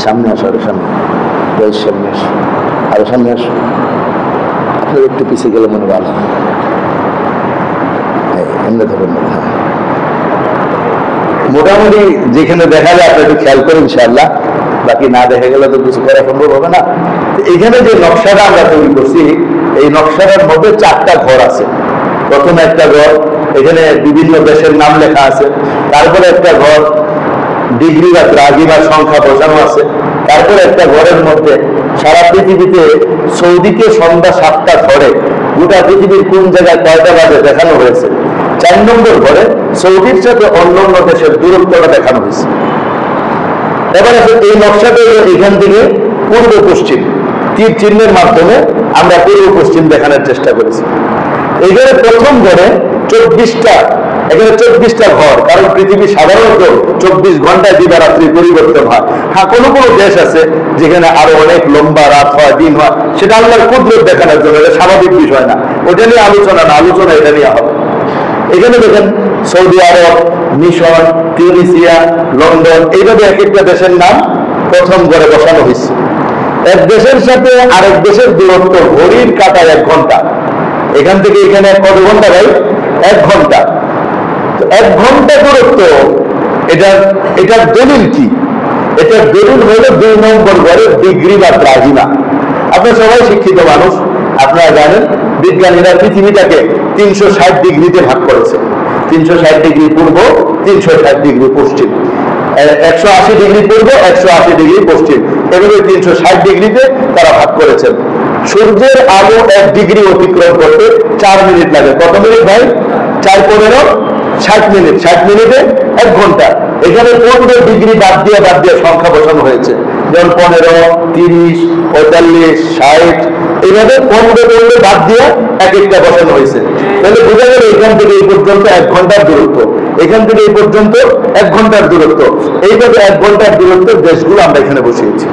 সামনে আসো, আরো সামনে, সামনে আসো, আরো সামনে আসো। আপনার একটু পিছিয়ে গেলে মনে ভালো হয়। এমনি ধরুন না, মোটামুটি যেখানে দেখা যায় আপনি একটু খেয়াল করেন ইনশাআল্লাহ। বাকি না দেখা গেলে তো কিছু করা সম্ভব হবে না। এখানে যে নকশাটা আমরা তৈরি করছি, এই নকশাটার মধ্যে 4টা ঘর আছে। প্রথমে একটা ঘর, এখানে বিভিন্ন দেশের নাম লেখা আছে। তারপরে একটা ঘর ডিগ্রি বা দ্রাঘিমার সংখ্যা বোঝানো আছে। তারপরে একটা ঘরের মধ্যে সারা পৃথিবীতে সৌদিকে সন্ধ্যা 7টা ধরে গোটা পৃথিবীর কোন জায়গায় কয়টা বাজে দেখানো হয়েছে। 4 নম্বর ঘরে সৌদির সাথে অন্যান্য দেশের দূরত্বটা দেখানো হয়েছে। এবার এই নকশাটা এখান থেকে পূর্ব পশ্চিম তীর চিহ্নের মাধ্যমে আমরা পূর্ব পশ্চিম দেখানোর চেষ্টা করেছি। এখানে প্রথম ঘরে 24টা এখানে 24টা ঘর, কারণ পৃথিবী সাধারণত 24 ঘন্টায় দিবারাত্রি পরিবর্তন হয়। হ্যাঁ, কোনো কোনো দেশ আছে যেখানে আরো অনেক লম্বা রাত হয়, দিন হয়, সেটা আল্লাহর কুদরত দেখানোর জন্য, এটা স্বাভাবিক বিষয় না। ওটা নিয়ে আলোচনা না, আলোচনা এটা নিয়ে হবে। এখানে দেখেন সৌদি আরব, মিশর, টিউনিসিয়া, লন্ডন, এইভাবে এক একটা দেশের নাম প্রথম ঘরে বসানো হয়েছে। এক দেশের সাথে আরেক দেশের দূরত্ব ঘড়ির কাঁটায় 1 ঘন্টা। এখান থেকে এখানে কত ঘন্টা ভাই? 1 ঘন্টা। 1 ঘন্টা দূরত্ব, এটার দলিল কি? এটার দলিল হলো 2 নম্বর ঘরের ডিগ্রি বা দ্রাঘিমা। আপনারা সবাই শিক্ষিত মানুষ, আপনারা জানেন বিজ্ঞানীরা পৃথিবীটাকে 360 ডিগ্রিতে ভাগ করেছে। 360 ডিগ্রি পূর্ব, 360 ডিগ্রি পশ্চিম, 180 ডিগ্রি পূর্ব, 180 ডিগ্রি পশ্চিম, এভাবে 360 ডিগ্রিতে তারা ভাগ করেছেন। সূর্যের আলো 1 ডিগ্রি অতিক্রম করতে 4 মিনিট লাগে। কত মিনিট ভাই? 4 15 60 মিনিট। 60 মিনিটে 1 ঘন্টা। এখানে 15 ডিগ্রি বাদ দিয়ে সংখ্যা বসানো হয়েছে, যেমন 15, 30, 45, 60, এইভাবে 15 বাদ দিয়ে এক একটা বসানো হয়েছে। তাহলে বোঝা গেল এখান থেকে এই পর্যন্ত 1 ঘন্টার দূরত্ব, এখান থেকে এই পর্যন্ত 1 ঘন্টার দূরত্ব। এইভাবে 1 ঘন্টার দূরত্ব দেশগুলো আমরা এখানে বসিয়েছি।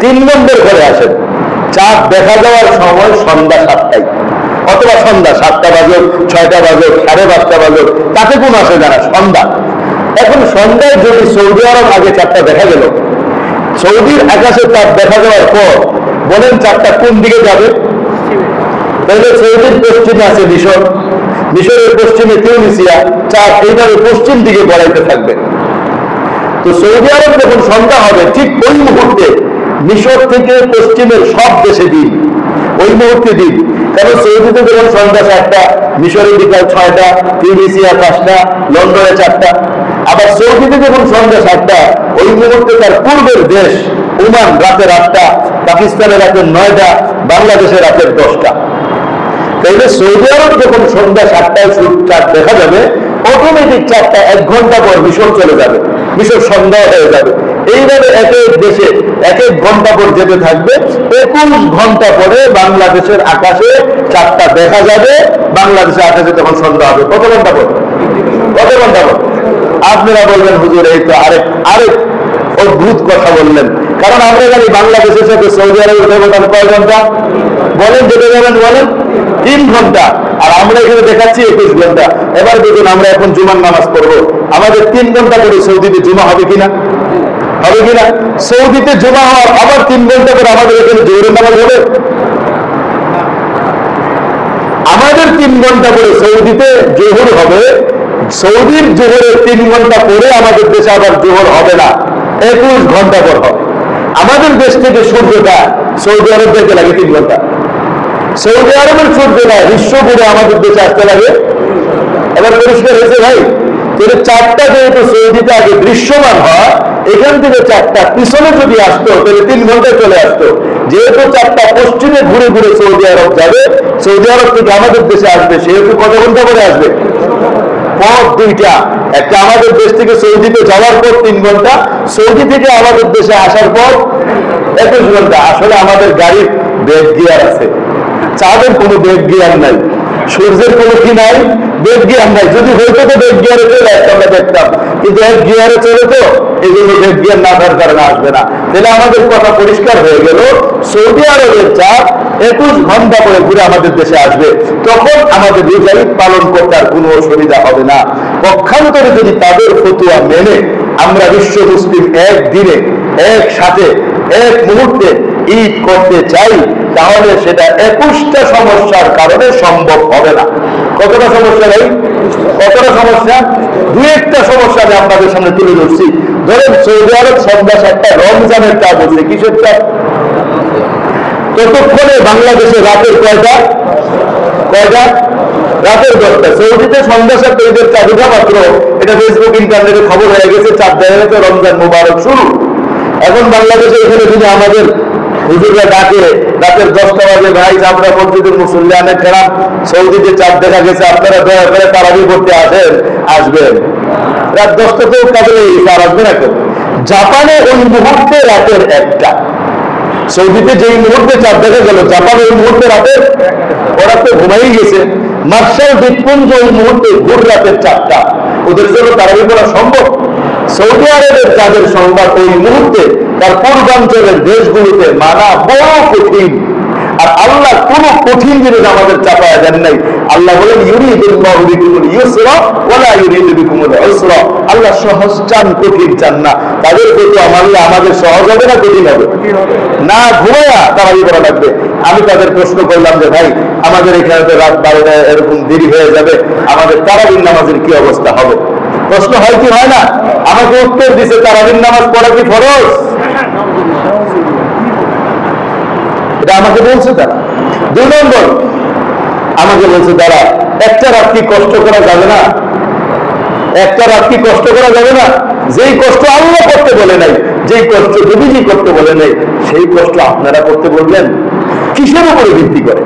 3 নম্বর ঘরে আসেন। চাঁদ দেখা যাওয়ার সময় সন্ধ্যা 7টায়, অথবা সন্ধ্যা 7টা বাজে, 6টা বাজে, 5:30 বাজে, তাতে কোন আসে জানা, সন্ধ্যা। এখন সন্ধ্যায় যদি সৌদি আরব আগে 4টা দেখা গেল, সৌদির আকাশে চাঁদ দেখা যাওয়ার পর বলেন চাঁদটা কোন দিকে যাবে? তাহলে সৌদির পশ্চিমে আছে মিশর, মিশরের পশ্চিমে টিউনিসিয়া, চাঁদ এইভাবে পশ্চিম দিকে গড়াইতে থাকবে। তো সৌদি আরব যখন সন্ধ্যা হবে, ঠিক ওই মুহূর্তে মিশর থেকে পশ্চিমের সব দেশে দিন, ওই মুহূর্তে দিন। কারণ সৌদিতে যখন সন্ধ্যা 7টা, মিশরের বিকাল 6টা, টিউনিসিয়া 5টা, লন্ডনে 4টা। আবার সৌদিতে যখন সন্ধ্যা 7টা, ওই মুহূর্তে তার পূর্বের দেশ ওমান রাতের 8টা, পাকিস্তানের রাতের 9টা, বাংলাদেশের রাতের 10টা। তাইলে সৌদি আরব যখন সন্ধ্যা 7টায় চাঁদ দেখা যাবে, অটোমেটিক চাঁদটা 1 ঘন্টা পর মিশর চলে যাবে, মিশর সন্ধ্যা হয়ে যাবে। এইভাবে এক এক দেশে 1 ঘন্টা পর যেতে থাকবে। 21 ঘন্টা পরে বাংলাদেশের আকাশে চাঁদটা দেখা যাবে, বাংলাদেশের আকাশে তখন সন্ধ্যা হবে। কত ঘন্টা পর? কত ঘন্টা পর? আপনারা বলবেন হুজুর এই তো আরেক অদ্ভুত কথা বললেন। কারণ আমরা জানি বাংলাদেশের সাথে সৌদি আরবের ব্যবধান কয় ঘন্টা? বলেন, যেতে যাবেন বলেন। 3 ঘন্টা। আর আমরা এখানে দেখাচ্ছি 21 ঘন্টা। এবার দেখুন, আমরা এখন জুমার নামাজ পড়বো, আমাদের 3 ঘন্টা করে সৌদিতে জুমা হবে কিনা? হবে কিনা? সৌদিতে জুমা হওয়ার আবার 3 ঘন্টা করে আমাদের এখানে জোহরের নামাজ হবে। আমাদের 3 ঘন্টা করে সৌদিতে জোহর হবে, সৌদির জোহরের 3 ঘন্টা পরে আমাদের দেশে আবার জোহর হবে না, 21 ঘন্টা পর হবে। আমাদের দেশ থেকে সূর্যটা সৌদি আরব দেখতে লাগে 3 ঘন্টা। সৌদি আরবের সূর্যটা বিশ্ব ঘুরে আমাদের দেশে আসতে লাগে। এবার পরিষ্কার হয়েছে ভাই? তাহলে চাঁদটা যেহেতু সৌদিতে আগে দৃশ্যমান হয়, এখান থেকে চাঁদটা পিছনে যদি আসতো তাহলে 3 ঘন্টায় চলে আসতো। যেহেতু চাঁদটা পশ্চিমে ঘুরে ঘুরে সৌদি আরব যাবে, সৌদি আরব থেকে আমাদের দেশে আসবে, সেহেতু কত ঘন্টা করে আসবে? পথ 2টা। একটা আমাদের দেশ থেকে সৌদিতে যাওয়ার পর 3 ঘন্টা, সৌদি থেকে আমাদের দেশে আসার পর 21 ঘন্টা। আসলে আমাদের গাড়ির ব্রেক গিয়ার আছে, চাঁদের কোনো ব্রেক গিয়ার নাই, সূর্যের কোনো কি নাই, ব্রেক গিয়ার নাই। যদি হইতো তো ব্রেক গিয়ারে চলে আসতো, আমরা দেখতাম, কিন্তু 1 গিয়ারে চলে, তো এই জন্য ব্রেক গিয়ার না থাকার কারণে আসবে না। তাহলে আমাদের কথা পরিষ্কার হয়ে গেল, সৌদি আরবের চাঁদ 21 ঘন্টা করে ঘুরে আমাদের দেশে আসবে, তখন আমাদের রোজা ঈদ পালন করতে আর কোনো অসুবিধা হবে না। পক্ষান্তরে যদি তাদের ফতুয়া মেনে আমরা বিশ্ব মুসলিম একদিনে একসাথে এক মুহূর্তে ঈদ করতে চাই, তাহলে সেটা 21টা সমস্যার কারণে সম্ভব হবে না। কতটা সমস্যা নেই? কতটা সমস্যা? 2-1টা সমস্যা আমি আপনাদের সামনে তুলে ধরছি। ধরেন সৌদি আরব সন্ধ্যা 7টা রমজানের চাঁদ বলছে, কিসের চাঁদ? ততক্ষণে বাংলাদেশে রাতের কয়টা? রাতের 10টা। সৌদিতে সন্ধ্যা 7টা ঈদের চাঁদ উঠা মাত্র, এটা ফেসবুক ইন্টারনেটে খবর হয়ে গেছে, চাঁদ দেখা গেছে, রমজান মুবারক শুরু। এখন বাংলাদেশে এখানে যদি আমাদের হুজুররা ডাকে রাতের 10টা বাজে, ভাই আমরা মসজিদের মুসল্লিয়ানে খেলাম, সৌদিতে চাঁদ দেখা গেছে, আপনারা দয়া করে তারাবি করতে আসবেন। রাত 10টাতেও কাজে আর আসবে না কেউ। জাপানে ওই মুহূর্তে রাতের 1টা। সৌদিতে যেই মুহূর্তে চাঁদ দেখা গেল, জাপানে ওই মুহূর্তে রাতের, ওরা তো ঘুমাই গেছে, মার্শাল দ্বীপপুঞ্জ ওই মুহূর্তে ভোর রাতের 4টা, ওদের জন্য তারাবি পড়া সম্ভব? সৌদি আরবের যাদের সংবাদ ওই মুহূর্তে তার পূর্বাঞ্চলের দেশগুলোতে মানা বড় কঠিন। আর আল্লাহ কোন কঠিন জিনিস আমাদের চাপায়া দেন নাই। আল্লাহ বলেন ইউরিদুল্লাহু বিকুমুল ইউসরা ওয়ালা ইউরিদু বিকুমুল উসরা। আল্লাহ সহজ চান, কঠিন চান না। তাদের প্রতি আল্লাহ আমাদের সহজ হবে না কঠিন হবে? না ঘুমায়া তারাবি করা লাগবে। আমি তাদের প্রশ্ন করলাম যে ভাই আমাদের এখানে তো রাত 12টায় এরকম দেরি হয়ে যাবে, আমাদের তারাবির নামাজের কি অবস্থা হবে? প্রশ্ন হয় কি হয় না? আমাকে উত্তর দিছে তারাবির নামাজ পড়া কি ফরজ? এটা আমাকে বলছে তারা। 2 নম্বর আমাকে বলছে তারা একটা রাত কি কষ্ট করা যাবে না? একটা রাত কি কষ্ট করা যাবে না? যেই কষ্ট আল্লাহ করতে বলে নাই, যেই কষ্ট নবীজি করতে বলে নাই, সেই কষ্ট আপনারা করতে বললেন কিসের উপরে ভিত্তি করে?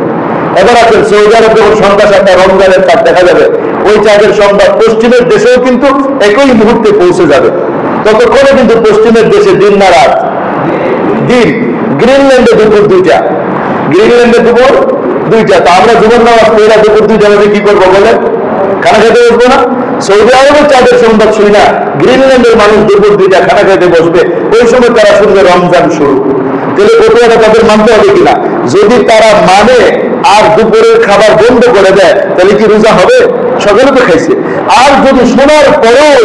এবার আছেন সৌদি আরব যখন সন্ধ্যা 7টা রমজানের চাঁদ দেখা যাবে, ওই চাঁদের সংবাদ পশ্চিমের দেশেও কিন্তু একই মুহূর্তে পৌঁছে যাবে। ততক্ষণে কিন্তু পশ্চিমের দেশে দিন না রাত? দিন। গ্রিনল্যান্ডে দুপুর 2টা, গ্রিনল্যান্ডে দুপুর 2টা। তো আমরা জীবন নামাজ পড়া দুপুর 2টা বাজে কি করবো বলেন? খানা খেতে বসবো না? সৌদি আরবের চাঁদের সংবাদ শুনি না, গ্রিনল্যান্ডের মানুষ দুপুর 2টা খানা খেতে বসবে, ওই সময় তারা শুনবে রমজান শুরু। তাহলে প্রতিটা তাদের মানতে হবে কিনা? যদি তারা মানে আর দুপুরের খাবার বন্ধ করে দেয় তাহলে কি রোজা হবে? সকালে তো খাইছে। আর যদি শোনার পরেও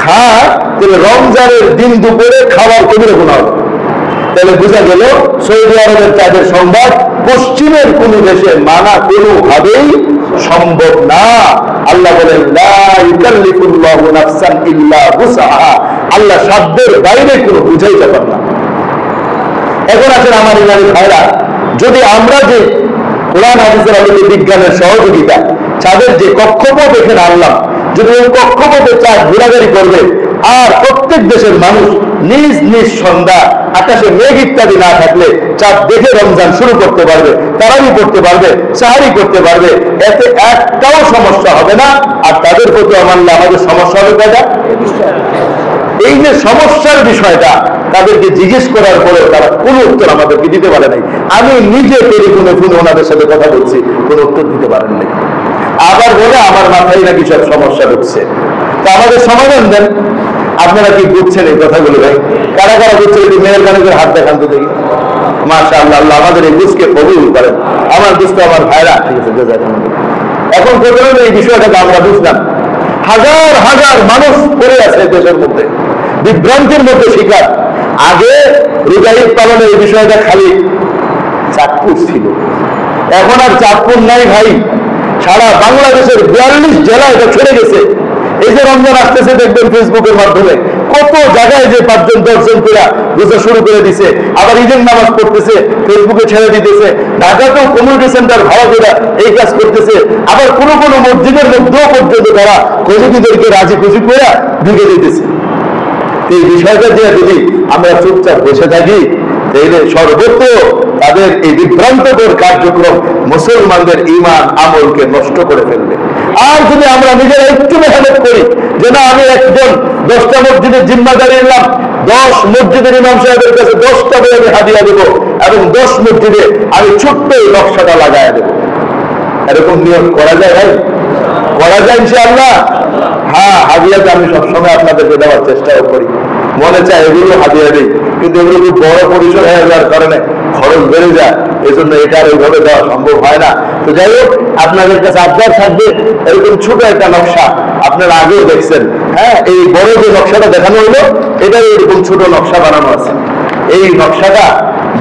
খায় তাহলে রমজানের দিন দুপুরে খাবার কবিরে গুনাহ হবে। তাহলে বোঝা গেল সৌদি আরবের চাঁদের সংবাদ পশ্চিমের কোন দেশে মানা কোনোভাবেই সম্ভব না। আল্লাহ বলেন লা ইউকাল্লিফুল্লাহু নাফসান ইল্লা উসআহা। আল্লাহ সাধ্যের বাইরে কোনো বুঝাইতে পারে না। এখন আছেন আমার ইমানি ভাইরা, যদি আমরা যে কোরআন হাদিসের আলোকে বিজ্ঞানের সহযোগিতা চাঁদের যে কক্ষপথ এখানে আনলাম, যদি ওই কক্ষপথে চাঁদ ঘোরাঘুরি করবে আর প্রত্যেক দেশের মানুষ নিজ নিজ সন্ধ্যা আকাশে মেঘ ইত্যাদি না থাকলে চাঁদ দেখে রমজান শুরু করতে পারবে, তারাবি করতে পারবে, সাহারি করতে পারবে, এতে একটাও সমস্যা হবে না। আর তাদের প্রতি মানলে আমাদের সমস্যা হবে কয়টা? এই যে সমস্যার বিষয়টা তাদেরকে জিজ্ঞেস করার পরেও তারা কোনো উত্তর আমাদেরকে দিতে পারে নাই। আমি নিজে টেলিফোনে ফোনে ওনাদের সাথে কথা বলছি, কোনো উত্তর দিতে পারেন নাই। আবার বলে আমার মাথায় নাকি সব সমস্যা ঢুকছে। তো আমাদের সমাধান দেন। আপনারা কি বুঝছেন এই কথাগুলো? ভাই কারা কারা বুঝছেন একটু মেয়ের কানে হাত দেখান তো দেখি। মাশাআল্লাহ, আল্লাহ আমাদের এই বুঝকে কবুল করেন। আমার বুঝতে আমার ভাইরা ঠিক আছে। এখন প্রথমে এই বিষয়টাকে আমরা বুঝলাম। হাজার হাজার মানুষ পড়ে আছে দেশের মধ্যে, বিভ্রান্তির মধ্যে শিকার। আগে রোজা ঈদ পালনের এই বিষয়টা খালি চাঁদপুর ছিল, এখন আর চাঁদপুর নাই ভাই। সারা বাংলাদেশের 42 জেলা এটা ছেড়ে গেছে। এই যে রমজান আসতেছে দেখবেন ফেসবুকের মাধ্যমে কত জায়গায় যে 5 জন 10 জন করে রোজা শুরু করে দিছে, আবার ঈদের নামাজ পড়তেছে, ফেসবুকে ছেড়ে দিতেছে। ঢাকাতেও কমিউনিটি সেন্টার ভাড়া করে এই কাজ করতেছে। আবার কোনো কোনো মসজিদের মধ্যেও পর্যন্ত তারা কজিদেরকে রাজি খুশি করে ঢুকে দিতেছে। এই বিষয়টা দিয়ে যদি আমরা চুপচাপ বসে থাকি তাহলে সর্বত্র তাদের এই বিভ্রান্তকর কার্যক্রম মুসলমানদের ঈমান আমলকে নষ্ট করে ফেলবে। আর যদি আমরা নিজেরা একটু মেহনত করি যে না আমি একজন 10টা মসজিদের জিম্মাদারি নিলাম, 10 মসজিদের ইমাম সাহেবের কাছে 10টা বই আমি হাদিয়া দেবো এবং 10 মসজিদে আমি ছোট্ট এই নকশাটা লাগাই দেবো, এরকম নিয়োগ করা যায় ভাই? করা যায় ইনশাআল্লাহ। হ্যাঁ, হাদিয়াতে আমি সবসময় আপনাদেরকে দেওয়ার চেষ্টাও করি। মনে চায় এগুলো হাদিয়া দিই, কিন্তু এগুলো খুব বড় পরিসর হয়ে যাওয়ার কারণে খরচ বেড়ে যায়, এই জন্য এটা আর ওইভাবে দেওয়া সম্ভব হয় না। তো যাই হোক, আপনাদের কাছে আবদার থাকবে এরকম ছোট একটা নকশা আপনারা আগেও দেখছেন। হ্যাঁ, এই বড় যে নকশাটা দেখানো হলো এটার এরকম ছোট নকশা বানানো আছে। এই নকশাটা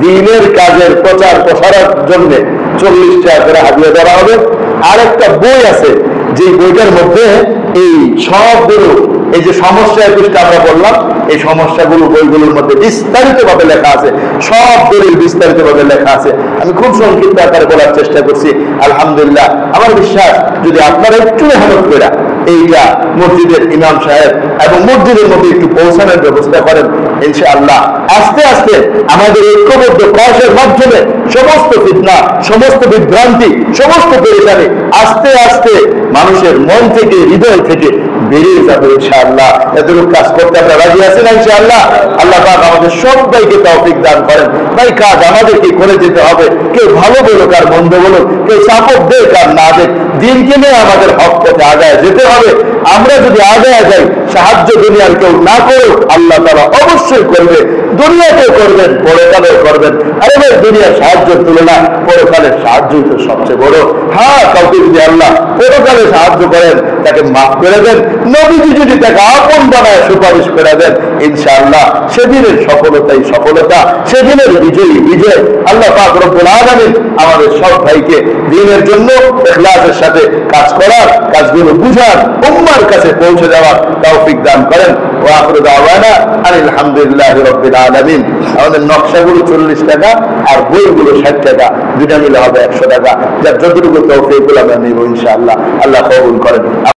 দ্বীনের কাজের প্রচার প্রসারের জন্য 40 টাকা করে হাদিয়া দেওয়া হবে। আর একটা বই আছে যে বইটার মধ্যে এই সবগুলো এই যে সমস্যা 21টা আমরা বললাম, এই সমস্যাগুলো বইগুলোর মধ্যে বিস্তারিত ভাবে লেখা আছে, সব দলিল বিস্তারিত ভাবে লেখা আছে। আমি খুব সংক্ষিপ্ত আকারে বলার চেষ্টা করছি। আলহামদুলিল্লাহ, আমার বিশ্বাস যদি আপনারা একটু মেহনত করে এইটা মসজিদের ইমাম সাহেব এবং মসজিদের মধ্যে একটু পৌঁছানোর ব্যবস্থা করেন, ইনশাআল্লাহ আস্তে আস্তে আমাদের ঐক্যবদ্ধ প্রয়াসের মাধ্যমে সমস্ত ফিতনা, সমস্ত বিভ্রান্তি, সমস্ত পেরেশানি আস্তে আস্তে মানুষের মন থেকে, হৃদয় থেকে বেরিয়ে যাবে ইনশাআল্লাহ। এতটুকু কাজ করতে আমরা রাজি আছি না ইনশাআল্লাহ? আল্লাহ পাক আমাদের আমাদের সবাইকে তৌফিক দান করেন। ভাই কাজ আমাদেরকে করে যেতে হবে, কেউ ভালো বলুক আর মন্দ বলুক, কেউ সাপোর্ট দেখ আর না দেখ, দিনকে নিয়ে আমাদের হক পথে আগায় যেতে হবে। আমরা যদি আগায় যাই, সাহায্য দুনিয়ার কেউ না করুক, আল্লাহ তাআলা অবশ্যই করবে, দুনিয়াতেও করবেন, পরকালেও করবেন। আরে ভাই দুনিয়ার সাহায্যের তুলনা পরকালের সাহায্যই তো সবচেয়ে বড়। হ্যাঁ, কাউকে যদি আল্লাহ পরকালে সাহায্য করেন, তাকে মাফ করে দেন, নবীজি যদি তাকে আপন বানায় সুপারিশ করে দেন, ইনশাআল্লাহ সেদিনের সফলতাই সফলতা, সেদিনের বিজয়ী বিজয়। আল্লাহ পাক রব্বুল আলামিন আমাদের সব ভাইকে দ্বীনের জন্য ইখলাসের সাথে কাজ করার, কাজগুলো বুঝার, উম্মার কাছে পৌঁছে যাওয়ার তৌফিক দান করেন। ওয়া আখিরু দাওয়ানা আলহামদুলিল্লাহি রাব্বিল আলামিন। আমাদের নকশাগুলো 40 টাকা আর বইগুলো 60 টাকা, দুটা মিলে হবে 100 টাকা। যার যতটুকু তৌফিক আমরা নেব ইনশাআল্লাহ, আল্লাহ কবুল করেন।